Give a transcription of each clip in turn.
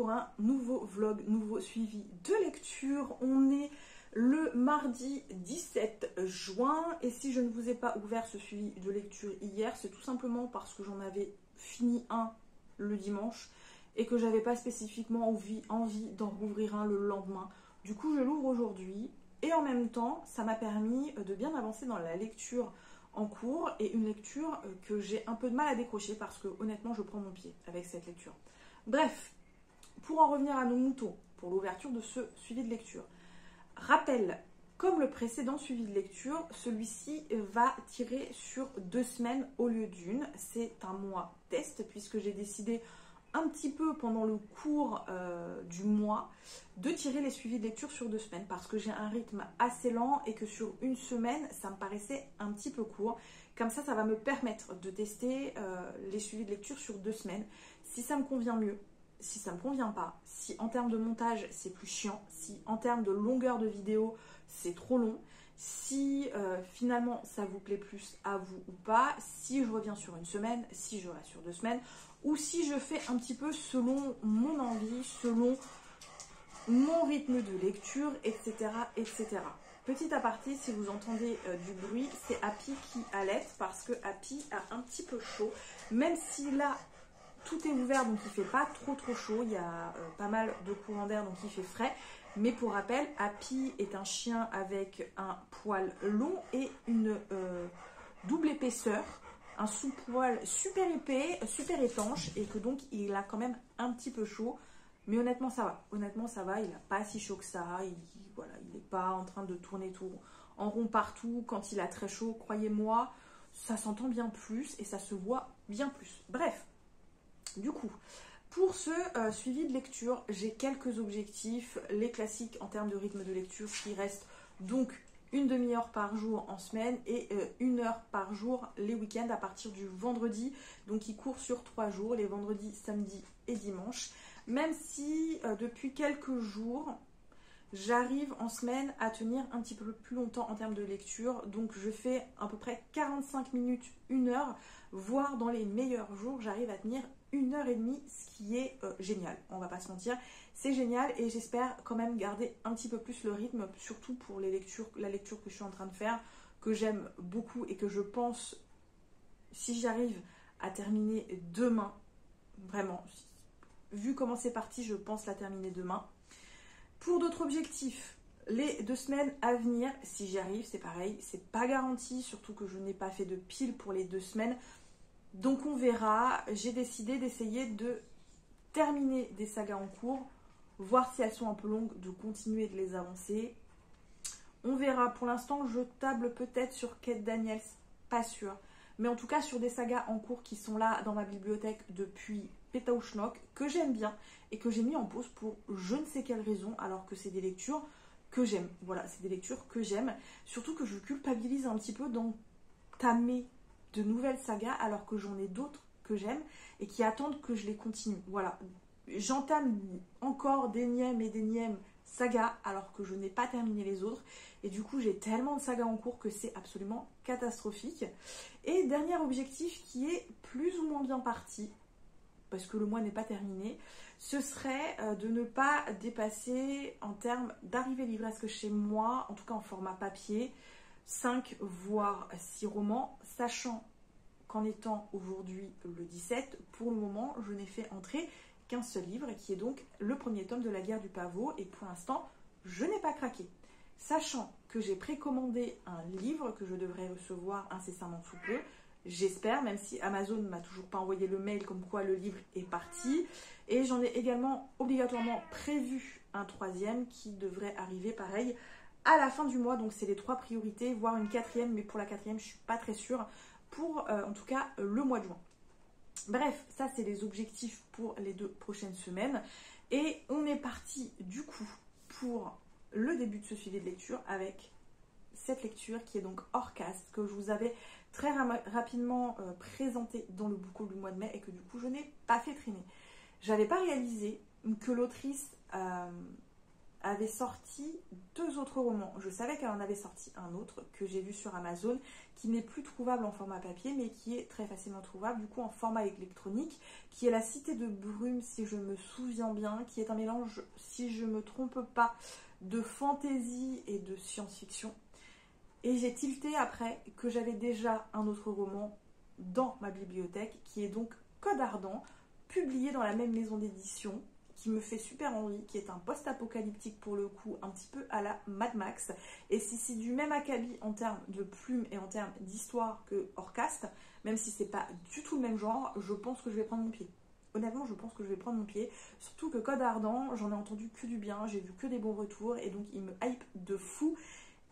pour un nouveau vlog, nouveau suivi de lecture. On est le mardi 17 juin et si je ne vous ai pas ouvert ce suivi de lecture hier, c'est tout simplement parce que j'en avais fini un le dimanche et que j'avais pas spécifiquement envie d'en rouvrir un le lendemain. Du coup, je l'ouvre aujourd'hui et en même temps, ça m'a permis de bien avancer dans la lecture en cours et une lecture que j'ai un peu de mal à décrocher parce que honnêtement, je prends mon pied avec cette lecture. Bref, pour en revenir à nos moutons, pour l'ouverture de ce suivi de lecture, rappel, comme le précédent suivi de lecture, celui-ci va tirer sur 2 semaines au lieu d'une. C'est un mois test puisque j'ai décidé un petit peu pendant le cours du mois de tirer les suivis de lecture sur 2 semaines parce que j'ai un rythme assez lent et que sur une semaine, ça me paraissait un petit peu court. Comme ça va me permettre de tester les suivis de lecture sur 2 semaines. Si ça me convient mieux, si ça ne me convient pas, si en termes de montage c'est plus chiant, si en termes de longueur de vidéo c'est trop long, si finalement ça vous plaît plus à vous ou pas, si je reviens sur une semaine, si je reste sur 2 semaines, ou si je fais un petit peu selon mon envie, selon mon rythme de lecture, etc. etc. Petit aparté, si vous entendez du bruit, c'est Happy qui allaite parce que Happy a un petit peu chaud, même si là tout est ouvert donc il fait pas trop chaud, il y a pas mal de courant d'air donc il fait frais. Mais pour rappel, Happy est un chien avec un poil long et une double épaisseur, un sous-poil super épais, super étanche et que donc il a quand même un petit peu chaud. Mais honnêtement ça va, il n'a pas si chaud que ça, il n'est pas en train de tourner tout en rond partout. Quand il a très chaud, croyez-moi, ça s'entend bien plus et ça se voit bien plus. Bref, du coup, pour ce suivi de lecture, j'ai quelques objectifs, les classiques en termes de rythme de lecture qui restent donc une demi-heure par jour en semaine et 1 heure par jour les week-ends à partir du vendredi, donc qui court sur 3 jours, les vendredis, samedis et dimanches. Même si depuis quelques jours, j'arrive en semaine à tenir un petit peu plus longtemps en termes de lecture, donc je fais à peu près 45 minutes, 1 heure, voire dans les meilleurs jours, j'arrive à tenir 1h30, ce qui est génial, on va pas se mentir, c'est génial et j'espère quand même garder un petit peu plus le rythme, surtout pour les lectures, la lecture que je suis en train de faire, que j'aime beaucoup et que je pense, si j'arrive à terminer demain, vraiment, vu comment c'est parti, je pense la terminer demain. Pour d'autres objectifs, les 2 semaines à venir, si j'y arrive, c'est pareil, c'est pas garanti, surtout que je n'ai pas fait de pile pour les 2 semaines. Donc on verra, j'ai décidé d'essayer de terminer des sagas en cours, voir si elles sont un peu longues, de continuer de les avancer. On verra, pour l'instant je table peut-être sur Kate Daniels, pas sûr. Mais en tout cas sur des sagas en cours qui sont là dans ma bibliothèque depuis Pétaouchnok, que j'aime bien et que j'ai mis en pause pour je ne sais quelle raison, alors que c'est des lectures que j'aime. Voilà, c'est des lectures que j'aime, surtout que je culpabilise un petit peu d'entamer de nouvelles sagas alors que j'en ai d'autres que j'aime et qui attendent que je les continue. Voilà, j'entame encore d'énièmes sagas alors que je n'ai pas terminé les autres et du coup j'ai tellement de sagas en cours que c'est absolument catastrophique. Et dernier objectif qui est plus ou moins bien parti parce que le mois n'est pas terminé, ce serait de ne pas dépasser en termes d'arrivée livresque chez moi, en tout cas en format papier, 5 voire 6 romans, sachant qu'en étant aujourd'hui le 17, pour le moment, je n'ai fait entrer qu'un seul livre, qui est donc le premier tome de La Guerre du Pavot, et pour l'instant, je n'ai pas craqué. Sachant que j'ai précommandé un livre que je devrais recevoir incessamment sous peu, j'espère, même si Amazon ne m'a toujours pas envoyé le mail comme quoi le livre est parti, et j'en ai également obligatoirement prévu un 3e qui devrait arriver pareil à la fin du mois, donc c'est les 3 priorités, voire une 4e, mais pour la 4e, je ne suis pas très sûre, pour en tout cas le mois de juin. Bref, ça c'est les objectifs pour les 2 prochaines semaines, et on est parti du coup pour le début de ce suivi de lecture avec cette lecture qui est donc Orcast, que je vous avais très rapidement présenté dans le book haul du mois de mai et que du coup je n'ai pas fait traîner. J'avais pas réalisé que l'autrice avait sorti 2 autres romans. Je savais qu'elle en avait sorti un autre que j'ai vu sur Amazon, qui n'est plus trouvable en format papier, mais qui est très facilement trouvable, du coup en format électronique, qui est La Cité de Brume, si je me souviens bien, qui est un mélange, si je ne me trompe pas, de fantasy et de science-fiction. Et j'ai tilté après que j'avais déjà un autre roman dans ma bibliothèque, qui est donc Code Ardent, publié dans la même maison d'édition, qui me fait super envie, qui est un post-apocalyptique pour le coup, un petit peu à la Mad Max. Et si c'est du même acabit en termes de plumes et en termes d'histoire que Orcast, même si c'est pas du tout le même genre, je pense que je vais prendre mon pied. Honnêtement, je pense que je vais prendre mon pied. Surtout que Code Ardent, j'en ai entendu que du bien, j'ai vu que des bons retours, et donc il me hype de fou.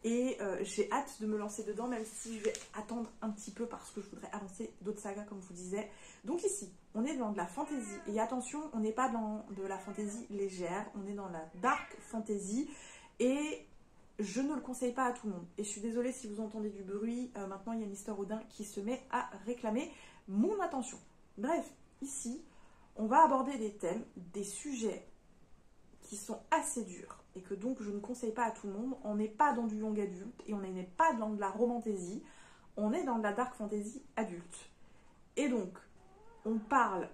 Et j'ai hâte de me lancer dedans, même si je vais attendre un petit peu parce que je voudrais avancer d'autres sagas, comme je vous disais. Donc ici, on est dans de la fantasy. Et attention, on n'est pas dans de la fantasy légère, on est dans la dark fantasy. Et je ne le conseille pas à tout le monde. Et je suis désolée si vous entendez du bruit. Maintenant, il y a Mister Odin qui se met à réclamer mon attention. Bref, ici, on va aborder des thèmes, des sujets qui sont assez durs et que donc je ne conseille pas à tout le monde. On n'est pas dans du young adulte et on n'est pas dans de la romantasy, on est dans de la dark fantasy adulte. Et donc, on parle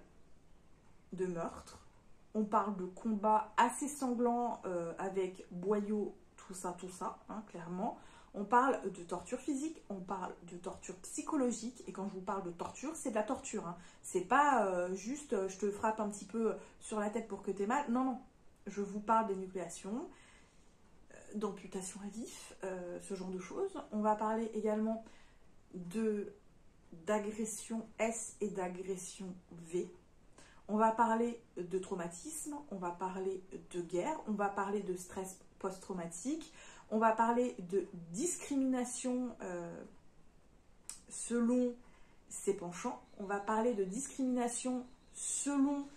de meurtre, on parle de combats assez sanglants avec boyaux, tout ça, hein, clairement. On parle de torture physique, on parle de torture psychologique, et quand je vous parle de torture, c'est de la torture. Hein. C'est pas juste je te frappe un petit peu sur la tête pour que t'aies mal. Non, non. Je vous parle d'énucléation, d'amputation à vif, ce genre de choses. On va parler également d'agression S et d'agression V. On va parler de traumatisme, on va parler de guerre, on va parler de stress post-traumatique, on va parler de discrimination selon ses penchants, on va parler de discrimination selon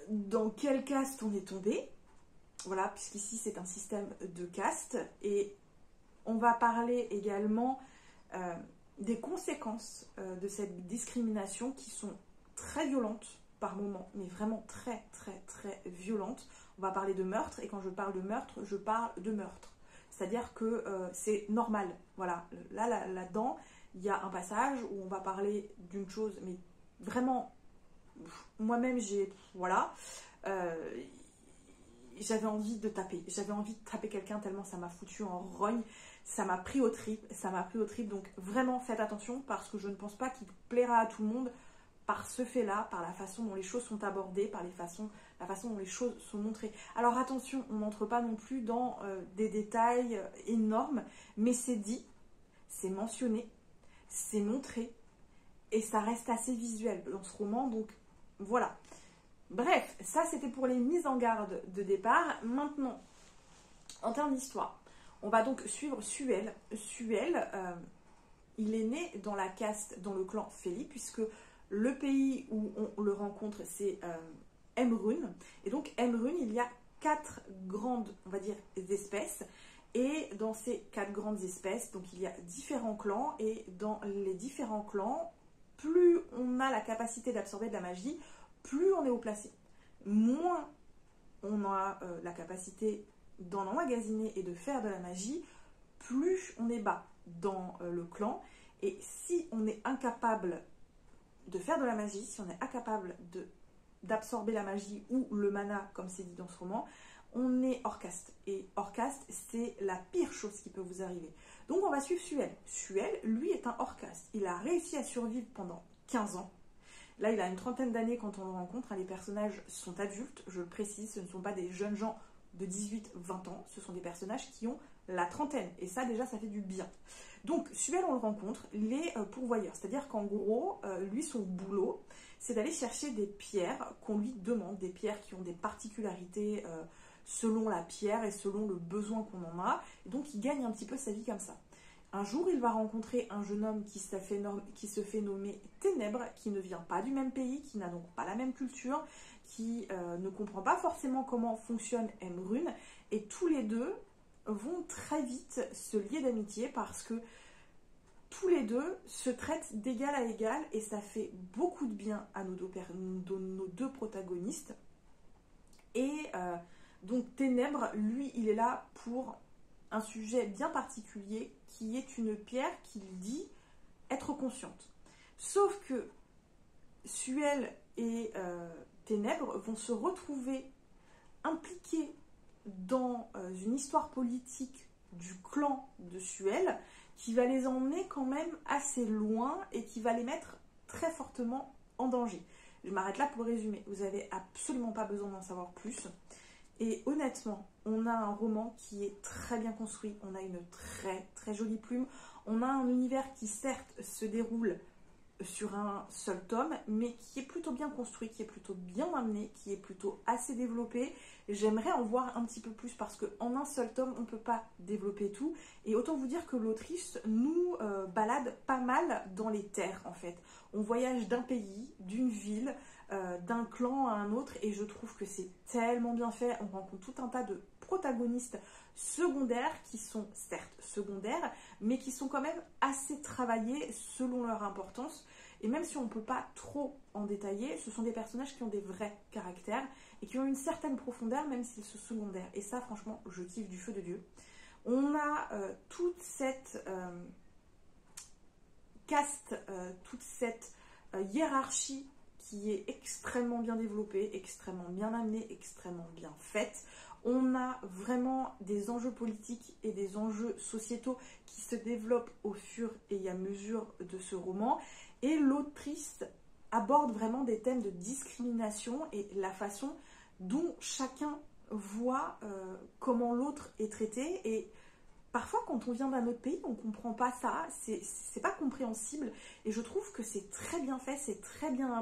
dans quelle caste on est tombé, voilà, puisqu'ici c'est un système de caste, et on va parler également des conséquences de cette discrimination qui sont très violentes par moments, mais vraiment très très très violentes. On va parler de meurtre, et quand je parle de meurtre, je parle de meurtre. C'est-à-dire que c'est normal, voilà, là-dedans, il y a un passage où on va parler d'une chose, mais vraiment... Moi-même, voilà, j'avais envie de taper. J'avais envie de taper quelqu'un tellement ça m'a foutu en rogne. Ça m'a pris au trip. Donc vraiment, faites attention parce que je ne pense pas qu'il plaira à tout le monde par ce fait-là, par la façon dont les choses sont abordées, par la façon dont les choses sont montrées. Alors attention, on n'entre pas non plus dans des détails énormes, mais c'est dit, c'est mentionné, c'est montré, et ça reste assez visuel dans ce roman, donc voilà. Bref, ça c'était pour les mises en garde de départ. Maintenant, en termes d'histoire, on va donc suivre Suel. Suel, il est né dans la caste, dans le clan Feli, puisque le pays où on le rencontre, c'est Emrune. Et donc Emrune, il y a 4 grandes, on va dire, espèces. Et dans ces 4 grandes espèces, donc il y a différents clans, et dans les différents clans, plus on a la capacité d'absorber de la magie, plus on est haut placé. Moins on a la capacité d'en emmagasiner et de faire de la magie, plus on est bas dans le clan. Et si on est incapable de faire de la magie, si on est incapable d'absorber la magie ou le mana, comme c'est dit dans ce roman, on est hors caste. Et hors caste, c'est la pire chose qui peut vous arriver. Donc on va suivre Suel. Suel, lui, est un hors caste. Il a réussi à survivre pendant 15 ans. Là, il a une trentaine d'années quand on le rencontre. Les personnages sont adultes, je le précise. Ce ne sont pas des jeunes gens de 18-20 ans. Ce sont des personnages qui ont la trentaine. Et ça, déjà, ça fait du bien. Donc, Suel, on le rencontre, il est pourvoyeur. C'est-à-dire qu'en gros, lui, son boulot, c'est d'aller chercher des pierres qu'on lui demande. Des pierres qui ont des particularités selon la pierre et selon le besoin qu'on en a. Et donc, il gagne un petit peu sa vie comme ça. Un jour, il va rencontrer un jeune homme qui se fait nommer Ténèbres, qui ne vient pas du même pays, qui n'a donc pas la même culture, qui ne comprend pas forcément comment fonctionne Emrune. Et tous les deux vont très vite se lier d'amitié parce que tous les deux se traitent d'égal à égal, et ça fait beaucoup de bien à nos deux protagonistes. Et Donc Ténèbres, lui, il est là pour un sujet bien particulier qui est une pierre qu'il dit être consciente. Sauf que Suel et Ténèbres vont se retrouver impliqués dans une histoire politique du clan de Suel qui va les emmener quand même assez loin et qui va les mettre très fortement en danger. Je m'arrête là pour le résumer. Vous n'avez absolument pas besoin d'en savoir plus. Et honnêtement, on a un roman qui est très bien construit. On a une très très jolie plume. On a un univers qui certes se déroule sur un seul tome, mais qui est plutôt bien construit, qui est plutôt bien amené, qui est plutôt assez développé. J'aimerais en voir un petit peu plus parce qu'en un seul tome, on ne peut pas développer tout. Et autant vous dire que l'autrice nous balade pas mal dans les terres en fait. On voyage d'un pays, d'une ville, d'un clan à un autre et je trouve que c'est tellement bien fait. On rencontre tout un tas de protagonistes secondaires qui sont certes secondaires mais qui sont quand même assez travaillés selon leur importance et même si on ne peut pas trop en détailler, ce sont des personnages qui ont des vrais caractères et qui ont une certaine profondeur même s'ils sont secondaires et ça franchement je kiffe du feu de Dieu. On a toute cette caste, toute cette hiérarchie qui est extrêmement bien développée, extrêmement bien amenée, extrêmement bien faite. On a vraiment des enjeux politiques et des enjeux sociétaux qui se développent au fur et à mesure de ce roman. Et l'autrice aborde vraiment des thèmes de discrimination et la façon dont chacun voit comment l'autre est traité. Et parfois, quand on vient d'un autre pays, on ne comprend pas ça, c'est pas compréhensible. Et je trouve que c'est très bien fait, c'est très bien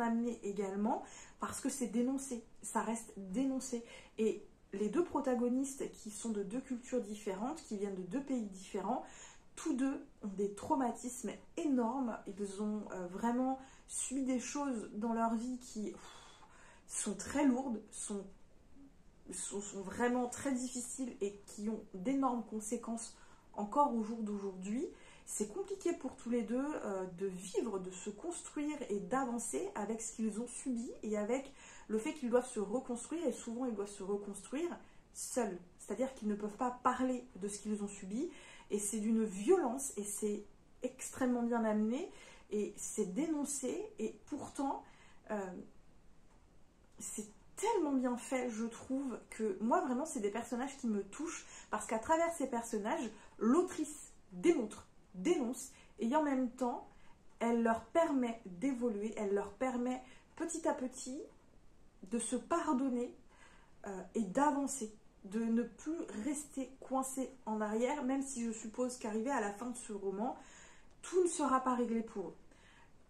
amené également, parce que c'est dénoncé, ça reste dénoncé. Et les deux protagonistes qui sont de deux cultures différentes, qui viennent de deux pays différents, tous deux ont des traumatismes énormes. Ils ont vraiment subi des choses dans leur vie qui sont très lourdes, sont vraiment très difficiles et qui ont d'énormes conséquences encore au jour d'aujourd'hui. C'est compliqué pour tous les deux de vivre, de se construire et d'avancer avec ce qu'ils ont subi et avec le fait qu'ils doivent se reconstruire et souvent ils doivent se reconstruire seuls. C'est-à-dire qu'ils ne peuvent pas parler de ce qu'ils ont subi et c'est d'une violence et c'est extrêmement bien amené et c'est dénoncé et pourtant c'est tellement bien fait, je trouve, que moi vraiment c'est des personnages qui me touchent parce qu'à travers ces personnages, l'autrice démontre, dénonce et en même temps elle leur permet d'évoluer, elle leur permet petit à petit de se pardonner et d'avancer, de ne plus rester coincé en arrière, même si je suppose qu'arrivé à la fin de ce roman, tout ne sera pas réglé pour eux.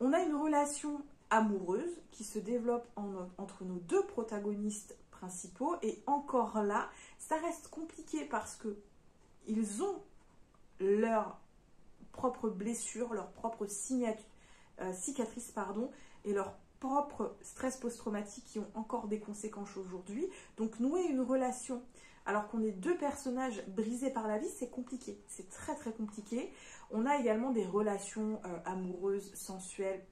On a une relation amoureuse qui se développe entre nos deux protagonistes principaux et encore là, ça reste compliqué parce que ils ont leurs propres blessures, leurs propres cicatrices et leurs propres stress post-traumatiques qui ont encore des conséquences aujourd'hui. Donc nouer une relation alors qu'on est deux personnages brisés par la vie, c'est compliqué, c'est très très compliqué. On a également des relations amoureuses, sensuelles,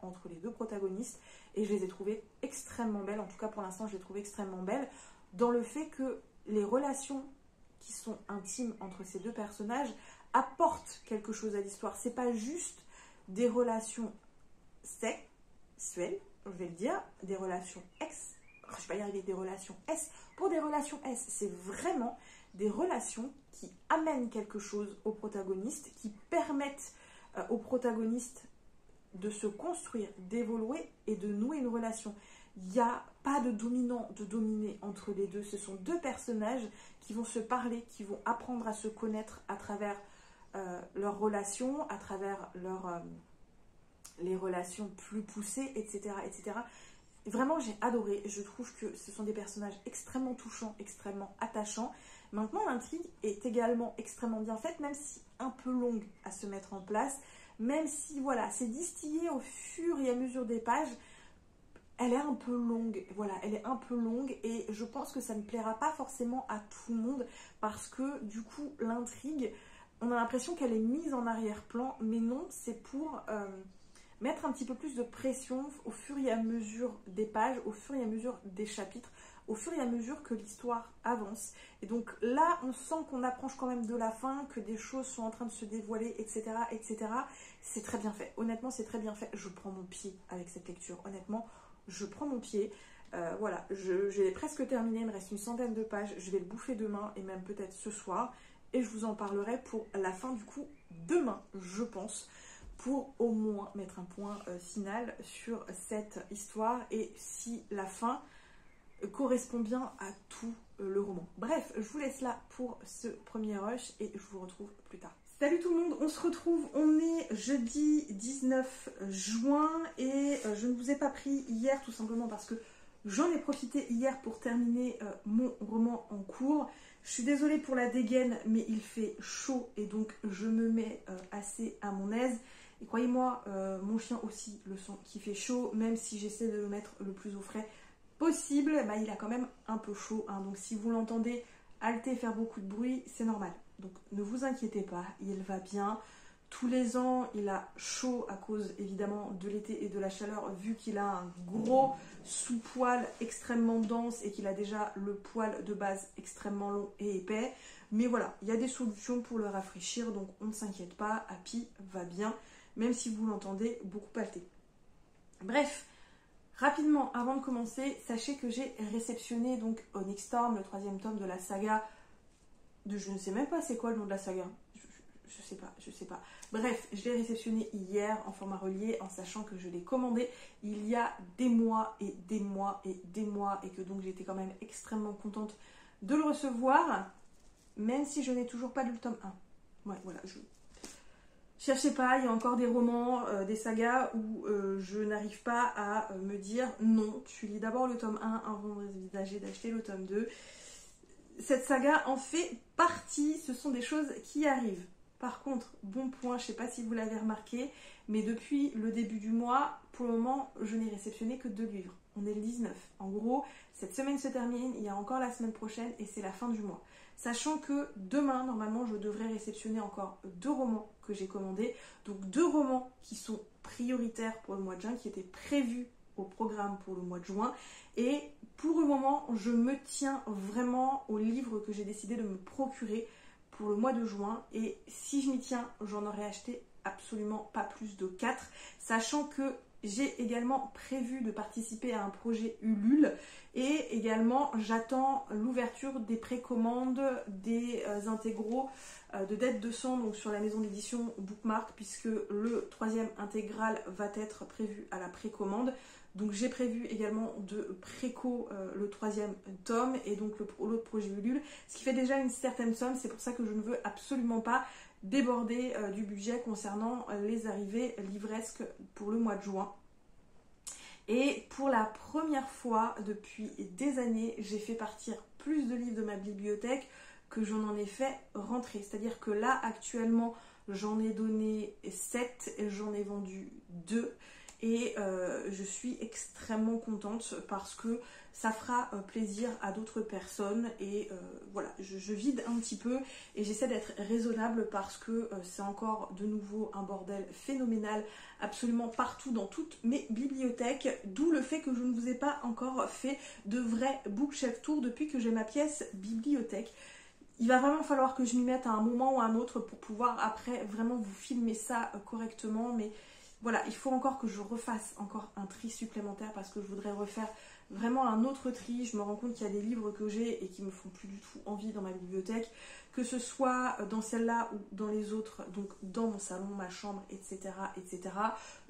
entre les deux protagonistes et je les ai trouvées extrêmement belles, en tout cas pour l'instant je les trouve extrêmement belles dans le fait que les relations qui sont intimes entre ces deux personnages apportent quelque chose à l'histoire. C'est pas juste des relations sexuelles, je vais le dire, des relations je vais pas y arriver, des relations S. Pour des relations S, c'est vraiment des relations qui amènent quelque chose aux protagonistes, qui permettent aux protagonistes de se construire, d'évoluer et de nouer une relation. Il n'y a pas de dominant, de dominé entre les deux. Ce sont deux personnages qui vont se parler, qui vont apprendre à se connaître à travers leurs relations, à travers les relations plus poussées, etc., etc. Vraiment, j'ai adoré. Je trouve que ce sont des personnages extrêmement touchants, extrêmement attachants. Maintenant, l'intrigue est également extrêmement bien faite, même si un peu longue à se mettre en place. Même si, voilà, c'est distillé au fur et à mesure des pages, elle est un peu longue. Voilà, elle est un peu longue et je pense que ça ne plaira pas forcément à tout le monde parce que, du coup, l'intrigue, on a l'impression qu'elle est mise en arrière-plan, mais non, c'est pour mettre un petit peu plus de pression au fur et à mesure des pages, au fur et à mesure des chapitres. au fur et à mesure que l'histoire avance. Et donc là, on sent qu'on approche quand même de la fin, que des choses sont en train de se dévoiler, etc. etc. C'est très bien fait. Honnêtement, c'est très bien fait. Je prends mon pied avec cette lecture. Honnêtement, je prends mon pied. Voilà, j'ai presque terminé. Il me reste une centaine de pages. Je vais le bouffer demain et même peut-être ce soir. Et je vous en parlerai pour la fin du coup demain, je pense, pour au moins mettre un point final sur cette histoire et si la fin correspond bien à tout le roman. Bref, je vous laisse là pour ce premier rush et je vous retrouve plus tard. Salut tout le monde, on se retrouve, on est jeudi 19 juin et je ne vous ai pas pris hier tout simplement parce que j'en ai profité hier pour terminer mon roman en cours. Je suis désolée pour la dégaine, mais il fait chaud et donc je me mets assez à mon aise. Et croyez-moi, mon chien aussi le sent qu'il fait chaud, même si j'essaie de le mettre le plus au frais possible, bah, il a quand même un peu chaud. Hein. Donc si vous l'entendez halter, faire beaucoup de bruit, c'est normal. Donc ne vous inquiétez pas, il va bien. Tous les ans, il a chaud à cause évidemment de l'été et de la chaleur, vu qu'il a un gros sous-poil extrêmement dense et qu'il a déjà le poil de base extrêmement long et épais. Mais voilà, il y a des solutions pour le rafraîchir, donc on ne s'inquiète pas, Happy va bien, même si vous l'entendez beaucoup halter. Bref, rapidement, avant de commencer, sachez que j'ai réceptionné donc Onyx Storm, le 3e tome de la saga de je ne sais même pas c'est quoi le nom de la saga. Je sais pas. Bref, je l'ai réceptionné hier en format relié en sachant que je l'ai commandé il y a des mois et des mois et des mois et que donc j'étais quand même extrêmement contente de le recevoir, même si je n'ai toujours pas lu le tome 1. Ouais, voilà, cherchez pas, il y a encore des romans, des sagas où je n'arrive pas à me dire non, tu lis d'abord le tome 1 avant d'envisager d'acheter le tome 2. Cette saga en fait partie, ce sont des choses qui arrivent. Par contre, bon point, je ne sais pas si vous l'avez remarqué, mais depuis le début du mois, pour le moment, je n'ai réceptionné que 2 livres. On est le 19. En gros, cette semaine se termine, il y a encore la semaine prochaine et c'est la fin du mois. Sachant que demain, normalement, je devrais réceptionner encore 2 romans que j'ai commandés. Donc 2 romans qui sont prioritaires pour le mois de juin, qui étaient prévus au programme pour le mois de juin. Et pour le moment, je me tiens vraiment aux livres que j'ai décidé de me procurer pour le mois de juin, et si je m'y tiens, j'en aurais acheté absolument pas plus de 4, sachant que j'ai également prévu de participer à un projet Ulule, et également j'attends l'ouverture des précommandes des intégraux de Dead 200, donc sur la maison d'édition Bookmark, puisque le 3e intégral va être prévu à la précommande. Donc j'ai prévu également de préco le 3e tome et donc l'autre projet Ulule, ce qui fait déjà une certaine somme. C'est pour ça que je ne veux absolument pas déborder du budget concernant les arrivées livresques pour le mois de juin. Et pour la première fois depuis des années, j'ai fait partir plus de livres de ma bibliothèque que je n'en ai fait rentrer. C'est-à-dire que là actuellement j'en ai donné 7 et j'en ai vendu 2. Et je suis extrêmement contente parce que ça fera plaisir à d'autres personnes et voilà, je vide un petit peu et j'essaie d'être raisonnable parce que c'est encore de nouveau un bordel phénoménal absolument partout dans toutes mes bibliothèques, d'où le fait que je ne vous ai pas encore fait de vrai bookshelf tour depuis que j'ai ma pièce bibliothèque. Il va vraiment falloir que je m'y mette à un moment ou à un autre pour pouvoir après vraiment vous filmer ça correctement, mais voilà, il faut encore que je refasse encore un tri supplémentaire parce que je voudrais refaire vraiment un autre tri. Je me rends compte qu'il y a des livres que j'ai et qui me font plus du tout envie dans ma bibliothèque, que ce soit dans celle-là ou dans les autres, donc dans mon salon, ma chambre, etc., etc.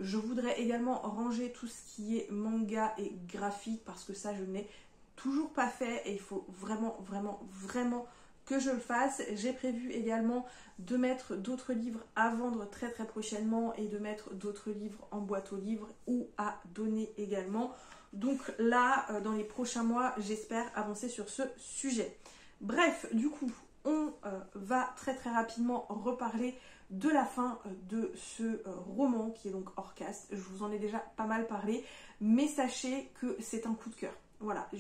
Je voudrais également ranger tout ce qui est manga et graphique parce que ça, je n'ai toujours pas fait et il faut vraiment, vraiment, vraiment que je le fasse. J'ai prévu également de mettre d'autres livres à vendre très très prochainement et de mettre d'autres livres en boîte aux livres ou à donner également. Donc là, dans les prochains mois, j'espère avancer sur ce sujet. Bref, du coup, on va très très rapidement reparler de la fin de ce roman qui est donc hors cast. Je vous en ai déjà pas mal parlé, mais sachez que c'est un coup de cœur. Voilà,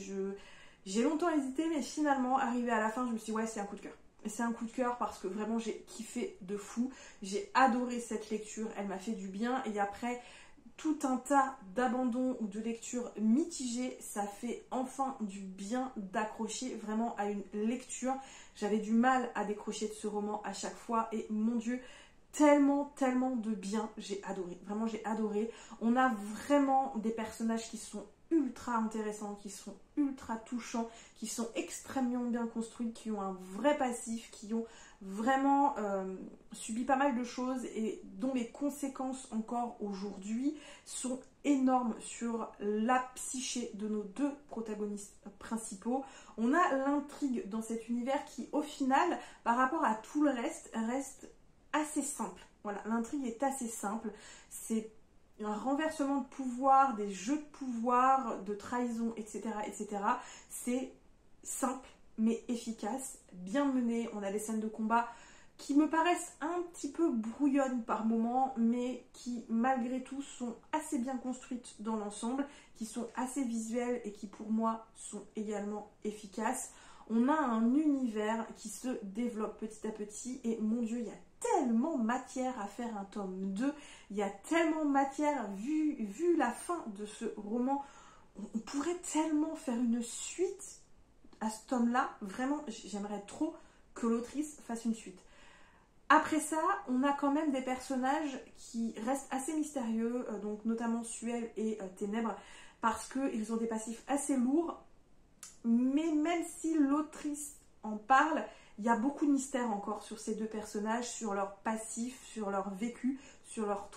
j'ai longtemps hésité, mais finalement, arrivé à la fin, je me suis dit, ouais, c'est un coup de cœur. C'est un coup de cœur parce que vraiment, j'ai kiffé de fou. J'ai adoré cette lecture, elle m'a fait du bien. Et après, tout un tas d'abandons ou de lectures mitigées, ça fait enfin du bien d'accrocher vraiment à une lecture. J'avais du mal à décrocher de ce roman à chaque fois et mon Dieu, tellement de bien, j'ai adoré, vraiment j'ai adoré. On a vraiment des personnages qui sont ultra intéressants, qui sont ultra touchants, qui sont extrêmement bien construits, qui ont un vrai passif, qui ont vraiment subi pas mal de choses et dont les conséquences encore aujourd'hui sont énormes sur la psyché de nos deux protagonistes principaux. On a l'intrigue dans cet univers qui au final, par rapport à tout le reste assez simple. Voilà, l'intrigue est assez simple. C'est un renversement de pouvoir, des jeux de pouvoir, de trahison, etc. etc. C'est simple mais efficace, bien mené. On a des scènes de combat qui me paraissent un petit peu brouillonnes par moments, mais qui malgré tout sont assez bien construites dans l'ensemble, qui sont assez visuelles et qui pour moi sont également efficaces. On a un univers qui se développe petit à petit et mon Dieu, il y a tellement matière à faire un tome 2, il y a tellement matière, vu la fin de ce roman, on pourrait tellement faire une suite à ce tome-là. Vraiment, j'aimerais trop que l'autrice fasse une suite. Après ça, on a quand même des personnages qui restent assez mystérieux, donc notamment Suel et Ténèbres, parce qu'ils ont des passifs assez lourds, mais même si l'autrice en parle, il y a beaucoup de mystères encore sur ces deux personnages, sur leur passif, sur leur vécu, sur leur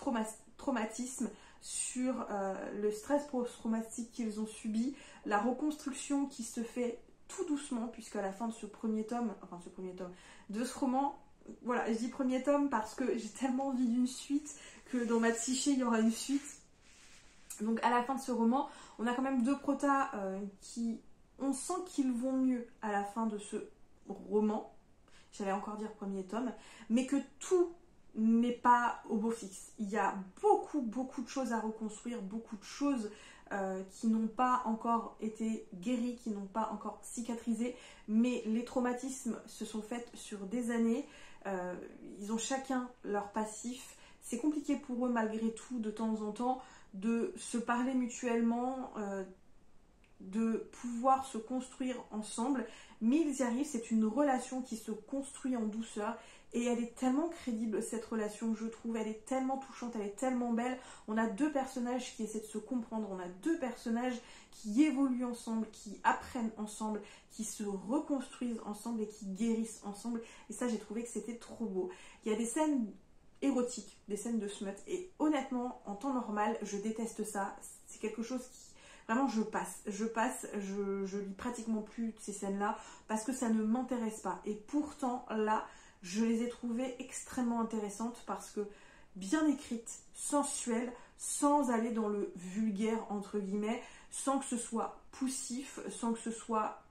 traumatisme, sur le stress post-traumatique qu'ils ont subi, la reconstruction qui se fait tout doucement, puisqu'à la fin de ce premier tome, de ce roman, voilà, je dis premier tome parce que j'ai tellement envie d'une suite que dans ma psyché il y aura une suite. Donc à la fin de ce roman, on a quand même deux protas qui, on sent qu'ils vont mieux à la fin de ce roman, j'allais encore dire premier tome, mais que tout n'est pas au beau fixe. Il y a beaucoup de choses à reconstruire, beaucoup de choses qui n'ont pas encore été guéries, qui n'ont pas encore cicatrisé, mais les traumatismes se sont faits sur des années, ils ont chacun leur passif, c'est compliqué pour eux malgré tout de temps en temps de se parler mutuellement, de pouvoir se construire ensemble, mais ils y arrivent. C'est une relation qui se construit en douceur et elle est tellement crédible, cette relation, je trouve. Elle est tellement touchante, elle est tellement belle. On a deux personnages qui essaient de se comprendre, on a deux personnages qui évoluent ensemble, qui apprennent ensemble, qui se reconstruisent ensemble et qui guérissent ensemble, et ça j'ai trouvé que c'était trop beau. Il y a des scènes érotiques, des scènes de smut, et honnêtement en temps normal je déteste ça. C'est quelque chose qui vraiment je lis pratiquement plus ces scènes-là parce que ça ne m'intéresse pas. Et pourtant là, je les ai trouvées extrêmement intéressantes parce que bien écrites, sensuelles, sans aller dans le vulgaire entre guillemets, sans que ce soit poussif, sans que ce soit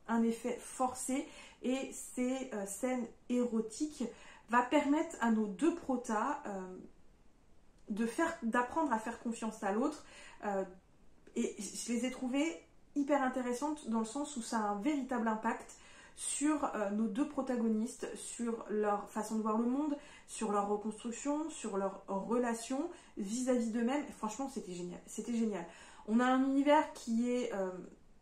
un effet forcé. Et ces scènes érotiques va permettre à nos deux protas d'apprendre à faire confiance à l'autre. Et je les ai trouvées hyper intéressantes dans le sens où ça a un véritable impact sur nos deux protagonistes, sur leur façon de voir le monde, sur leur reconstruction, sur leur relation vis-à-vis d'eux-mêmes. Et franchement, c'était génial. C'était génial. On a un univers qui est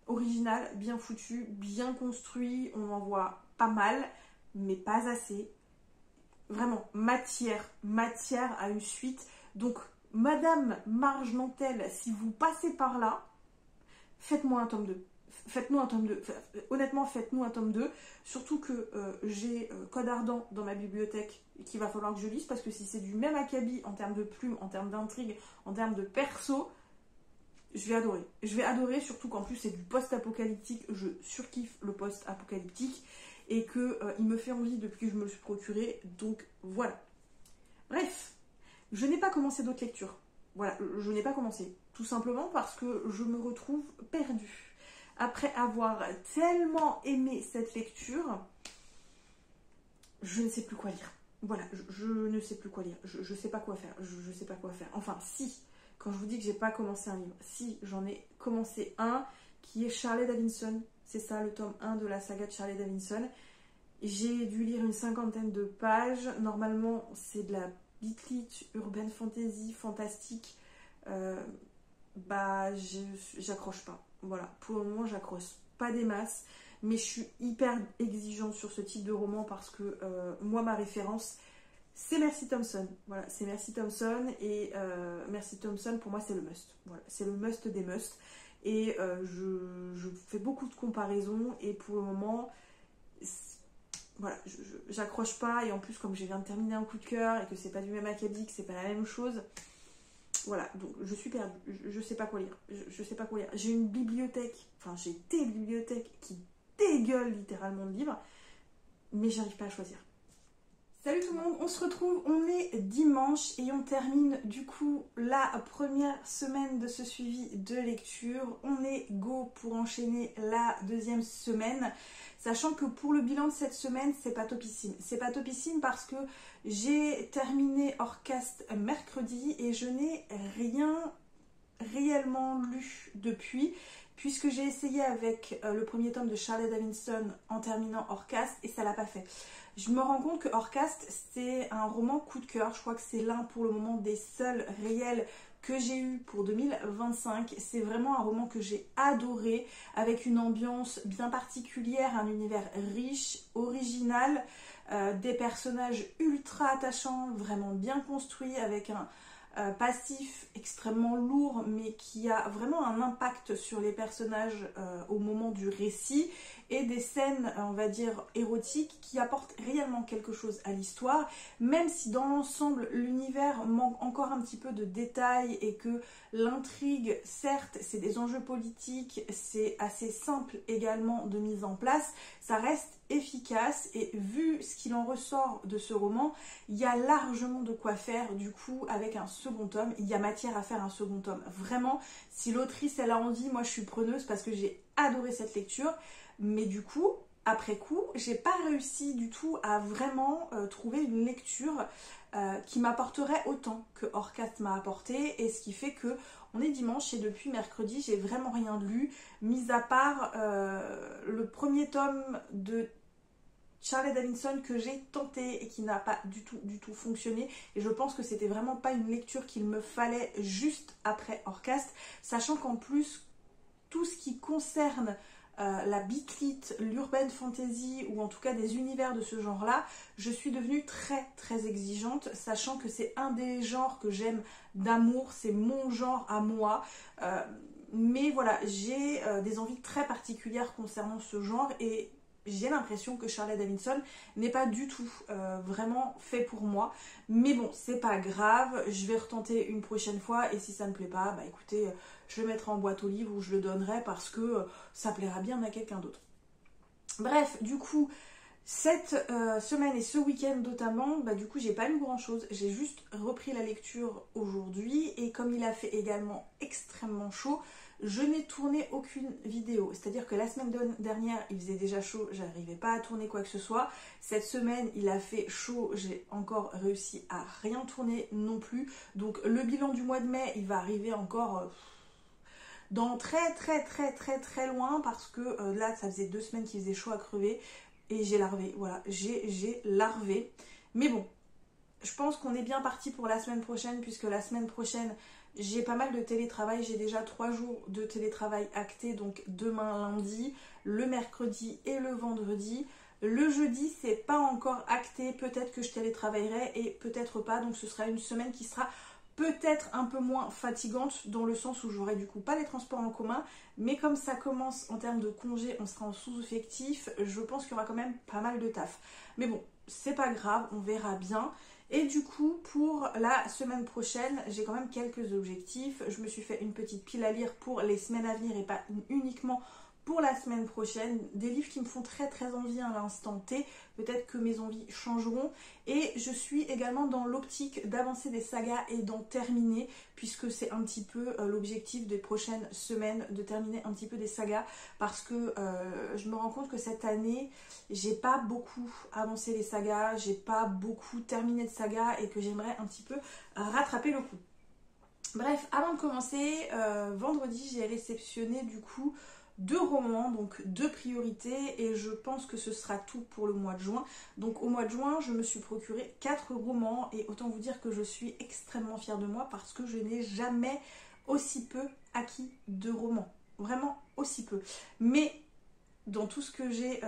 original, bien foutu, bien construit. On en voit pas mal, mais pas assez. Vraiment, matière à une suite. Donc, Madame Marge Nantel, si vous passez par là, faites-moi un tome 2. Faites-nous un tome 2. Honnêtement, faites-nous un tome 2. Surtout que j'ai Code Ardent dans ma bibliothèque et qu'il va falloir que je lise parce que si c'est du même acabit en termes de plumes, en termes d'intrigue, en termes de perso, je vais adorer. Je vais adorer, surtout qu'en plus c'est du post-apocalyptique. Je surkiffe le post-apocalyptique et qu'il me fait envie depuis que je me le suis procuré. Donc voilà. Bref. Je n'ai pas commencé d'autres lectures. Voilà, je n'ai pas commencé. Tout simplement parce que je me retrouve perdue. Après avoir tellement aimé cette lecture, je ne sais plus quoi lire. Voilà, je ne sais plus quoi lire. Je ne sais pas quoi faire. Je sais pas quoi faire. Enfin, si, quand je vous dis que j'ai pas commencé un livre, si, j'en ai commencé un qui est Shirley Davidson. C'est ça, le tome 1 de la saga de Shirley Davidson. J'ai dû lire une 50aine de pages. Normalement, c'est de la Beatlit, urban fantasy, fantastique, bah j'accroche pas. Voilà, pour le moment j'accroche pas des masses, mais je suis hyper exigeante sur ce type de roman parce que moi ma référence c'est Mercy Thompson. Voilà, c'est Mercy Thompson et Mercy Thompson pour moi c'est le must. Voilà, c'est le must des must. Et je fais beaucoup de comparaisons et pour le moment, voilà, j'accroche pas. Et en plus, comme je viens de terminer un coup de cœur et que c'est pas du même acabit, que c'est pas la même chose, voilà, donc je suis perdue. Je sais pas quoi lire. Je sais pas quoi lire. J'ai une bibliothèque, enfin j'ai des bibliothèques qui dégueulent littéralement de livres, mais j'arrive pas à choisir. Salut tout le monde, on se retrouve, on est dimanche et on termine du coup la première semaine de ce suivi de lecture. On est go pour enchaîner la deuxième semaine, sachant que pour le bilan de cette semaine, c'est pas topissime. C'est pas topissime parce que j'ai terminé Orcast mercredi et je n'ai rien réellement lu depuis, puisque j'ai essayé avec le premier tome de Charlotte Davidson en terminant Orcast et ça l'a pas fait. Je me rends compte que Orcast, c'est un roman coup de cœur. Je crois que c'est l'un pour le moment des seuls réels que j'ai eu pour 2025. C'est vraiment un roman que j'ai adoré, avec une ambiance bien particulière, un univers riche, original, des personnages ultra attachants, vraiment bien construits, avec un passif extrêmement lourd, mais qui a vraiment un impact sur les personnages au moment du récit, et des scènes, on va dire, érotiques qui apportent réellement quelque chose à l'histoire, même si dans l'ensemble l'univers manque encore un petit peu de détails et que l'intrigue, certes, c'est des enjeux politiques, c'est assez simple également de mise en place, ça reste efficace et vu ce qu'il en ressort de ce roman, il y a largement de quoi faire du coup avec un second tome. Il y a matière à faire un second tome. Vraiment, si l'autrice elle a envie, moi je suis preneuse parce que j'ai adoré cette lecture. Mais du coup, après coup, j'ai pas réussi du tout à vraiment trouver une lecture qui m'apporterait autant que Orcast m'a apporté, et ce qui fait que on est dimanche et depuis mercredi, j'ai vraiment rien lu, mis à part le premier tome de Charlotte Davidson que j'ai tenté et qui n'a pas du tout fonctionné, et je pense que c'était vraiment pas une lecture qu'il me fallait juste après Orcast, sachant qu'en plus tout ce qui concerne la beatlit, l'urban fantasy ou en tout cas des univers de ce genre-là, je suis devenue très exigeante, sachant que c'est un des genres que j'aime d'amour, c'est mon genre à moi. Mais voilà, j'ai des envies très particulières concernant ce genre et j'ai l'impression que Charlotte Davidson n'est pas du tout vraiment fait pour moi. Mais bon, c'est pas grave, je vais retenter une prochaine fois et si ça ne me plaît pas, bah écoutez, je le mettrai en boîte aux livres ou je le donnerai parce que ça plaira bien à quelqu'un d'autre. Bref, du coup, cette semaine et ce week-end notamment, bah du coup j'ai pas lu grand chose, j'ai juste repris la lecture aujourd'hui et comme il a fait également extrêmement chaud, je n'ai tourné aucune vidéo, c'est-à-dire que la semaine dernière il faisait déjà chaud, j'arrivais pas à tourner quoi que ce soit. Cette semaine il a fait chaud, j'ai encore réussi à rien tourner non plus, donc le bilan du mois de mai il va arriver encore dans très loin parce que là ça faisait 2 semaines qu'il faisait chaud à crever et j'ai larvé, voilà, j'ai larvé. Mais bon, je pense qu'on est bien parti pour la semaine prochaine puisque la semaine prochaine j'ai pas mal de télétravail, j'ai déjà 3 jours de télétravail actés, donc demain lundi, le mercredi et le vendredi. Le jeudi c'est pas encore acté, peut-être que je télétravaillerai et peut-être pas, donc ce sera une semaine qui sera peut-être un peu moins fatigante dans le sens où j'aurai du coup pas les transports en commun, mais comme ça commence en termes de congés, on sera en sous-effectif, je pense qu'il y aura quand même pas mal de taf. Mais bon, c'est pas grave, on verra bien. Et du coup, pour la semaine prochaine, j'ai quand même quelques objectifs. Je me suis fait une petite pile à lire pour les semaines à venir et pas uniquement pour la semaine prochaine. Des livres qui me font très envie à l'instant T. Peut-être que mes envies changeront. Et je suis également dans l'optique d'avancer des sagas et d'en terminer, puisque c'est un petit peu l'objectif des prochaines semaines, de terminer un petit peu des sagas, parce que je me rends compte que cette année, j'ai pas beaucoup avancé les sagas, j'ai pas beaucoup terminé de sagas et que j'aimerais un petit peu rattraper le coup. Bref, avant de commencer, vendredi, j'ai réceptionné du coup 2 romans, donc 2 priorités, et je pense que ce sera tout pour le mois de juin. Donc au mois de juin, je me suis procuré 4 romans, et autant vous dire que je suis extrêmement fière de moi parce que je n'ai jamais aussi peu acquis de romans. Vraiment aussi peu. Mais dans tout ce que j'ai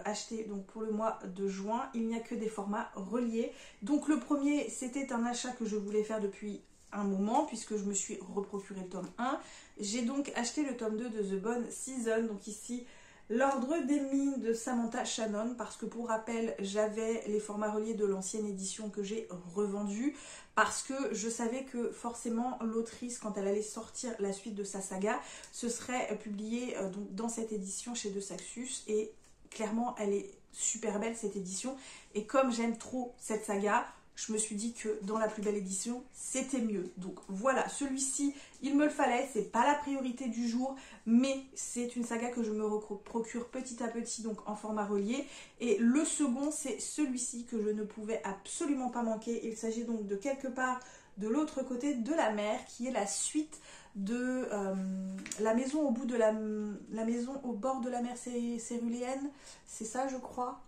acheté donc pour le mois de juin, il n'y a que des formats reliés. Donc le premier, c'était un achat que je voulais faire depuis un moment puisque je me suis reprocuré le tome 1. J'ai donc acheté le tome 2 de The Bone Season, donc ici l'ordre des mines de Samantha Shannon, parce que pour rappel, j'avais les formats reliés de l'ancienne édition que j'ai revendu parce que je savais que forcément l'autrice, quand elle allait sortir la suite de sa saga, ce serait publié donc dans cette édition chez De Saxus, et clairement elle est super belle cette édition, et comme j'aime trop cette saga, je me suis dit que dans la plus belle édition, c'était mieux. Donc voilà, celui-ci, il me le fallait, c'est pas la priorité du jour, mais c'est une saga que je me procure petit à petit, donc en format relié. Et le second, c'est celui-ci que je ne pouvais absolument pas manquer. Il s'agit donc de Quelque part de l'autre côté de la mer, qui est la suite de La maison au bout de la maison au bord de la mer céruléenne. C'est ça, je crois.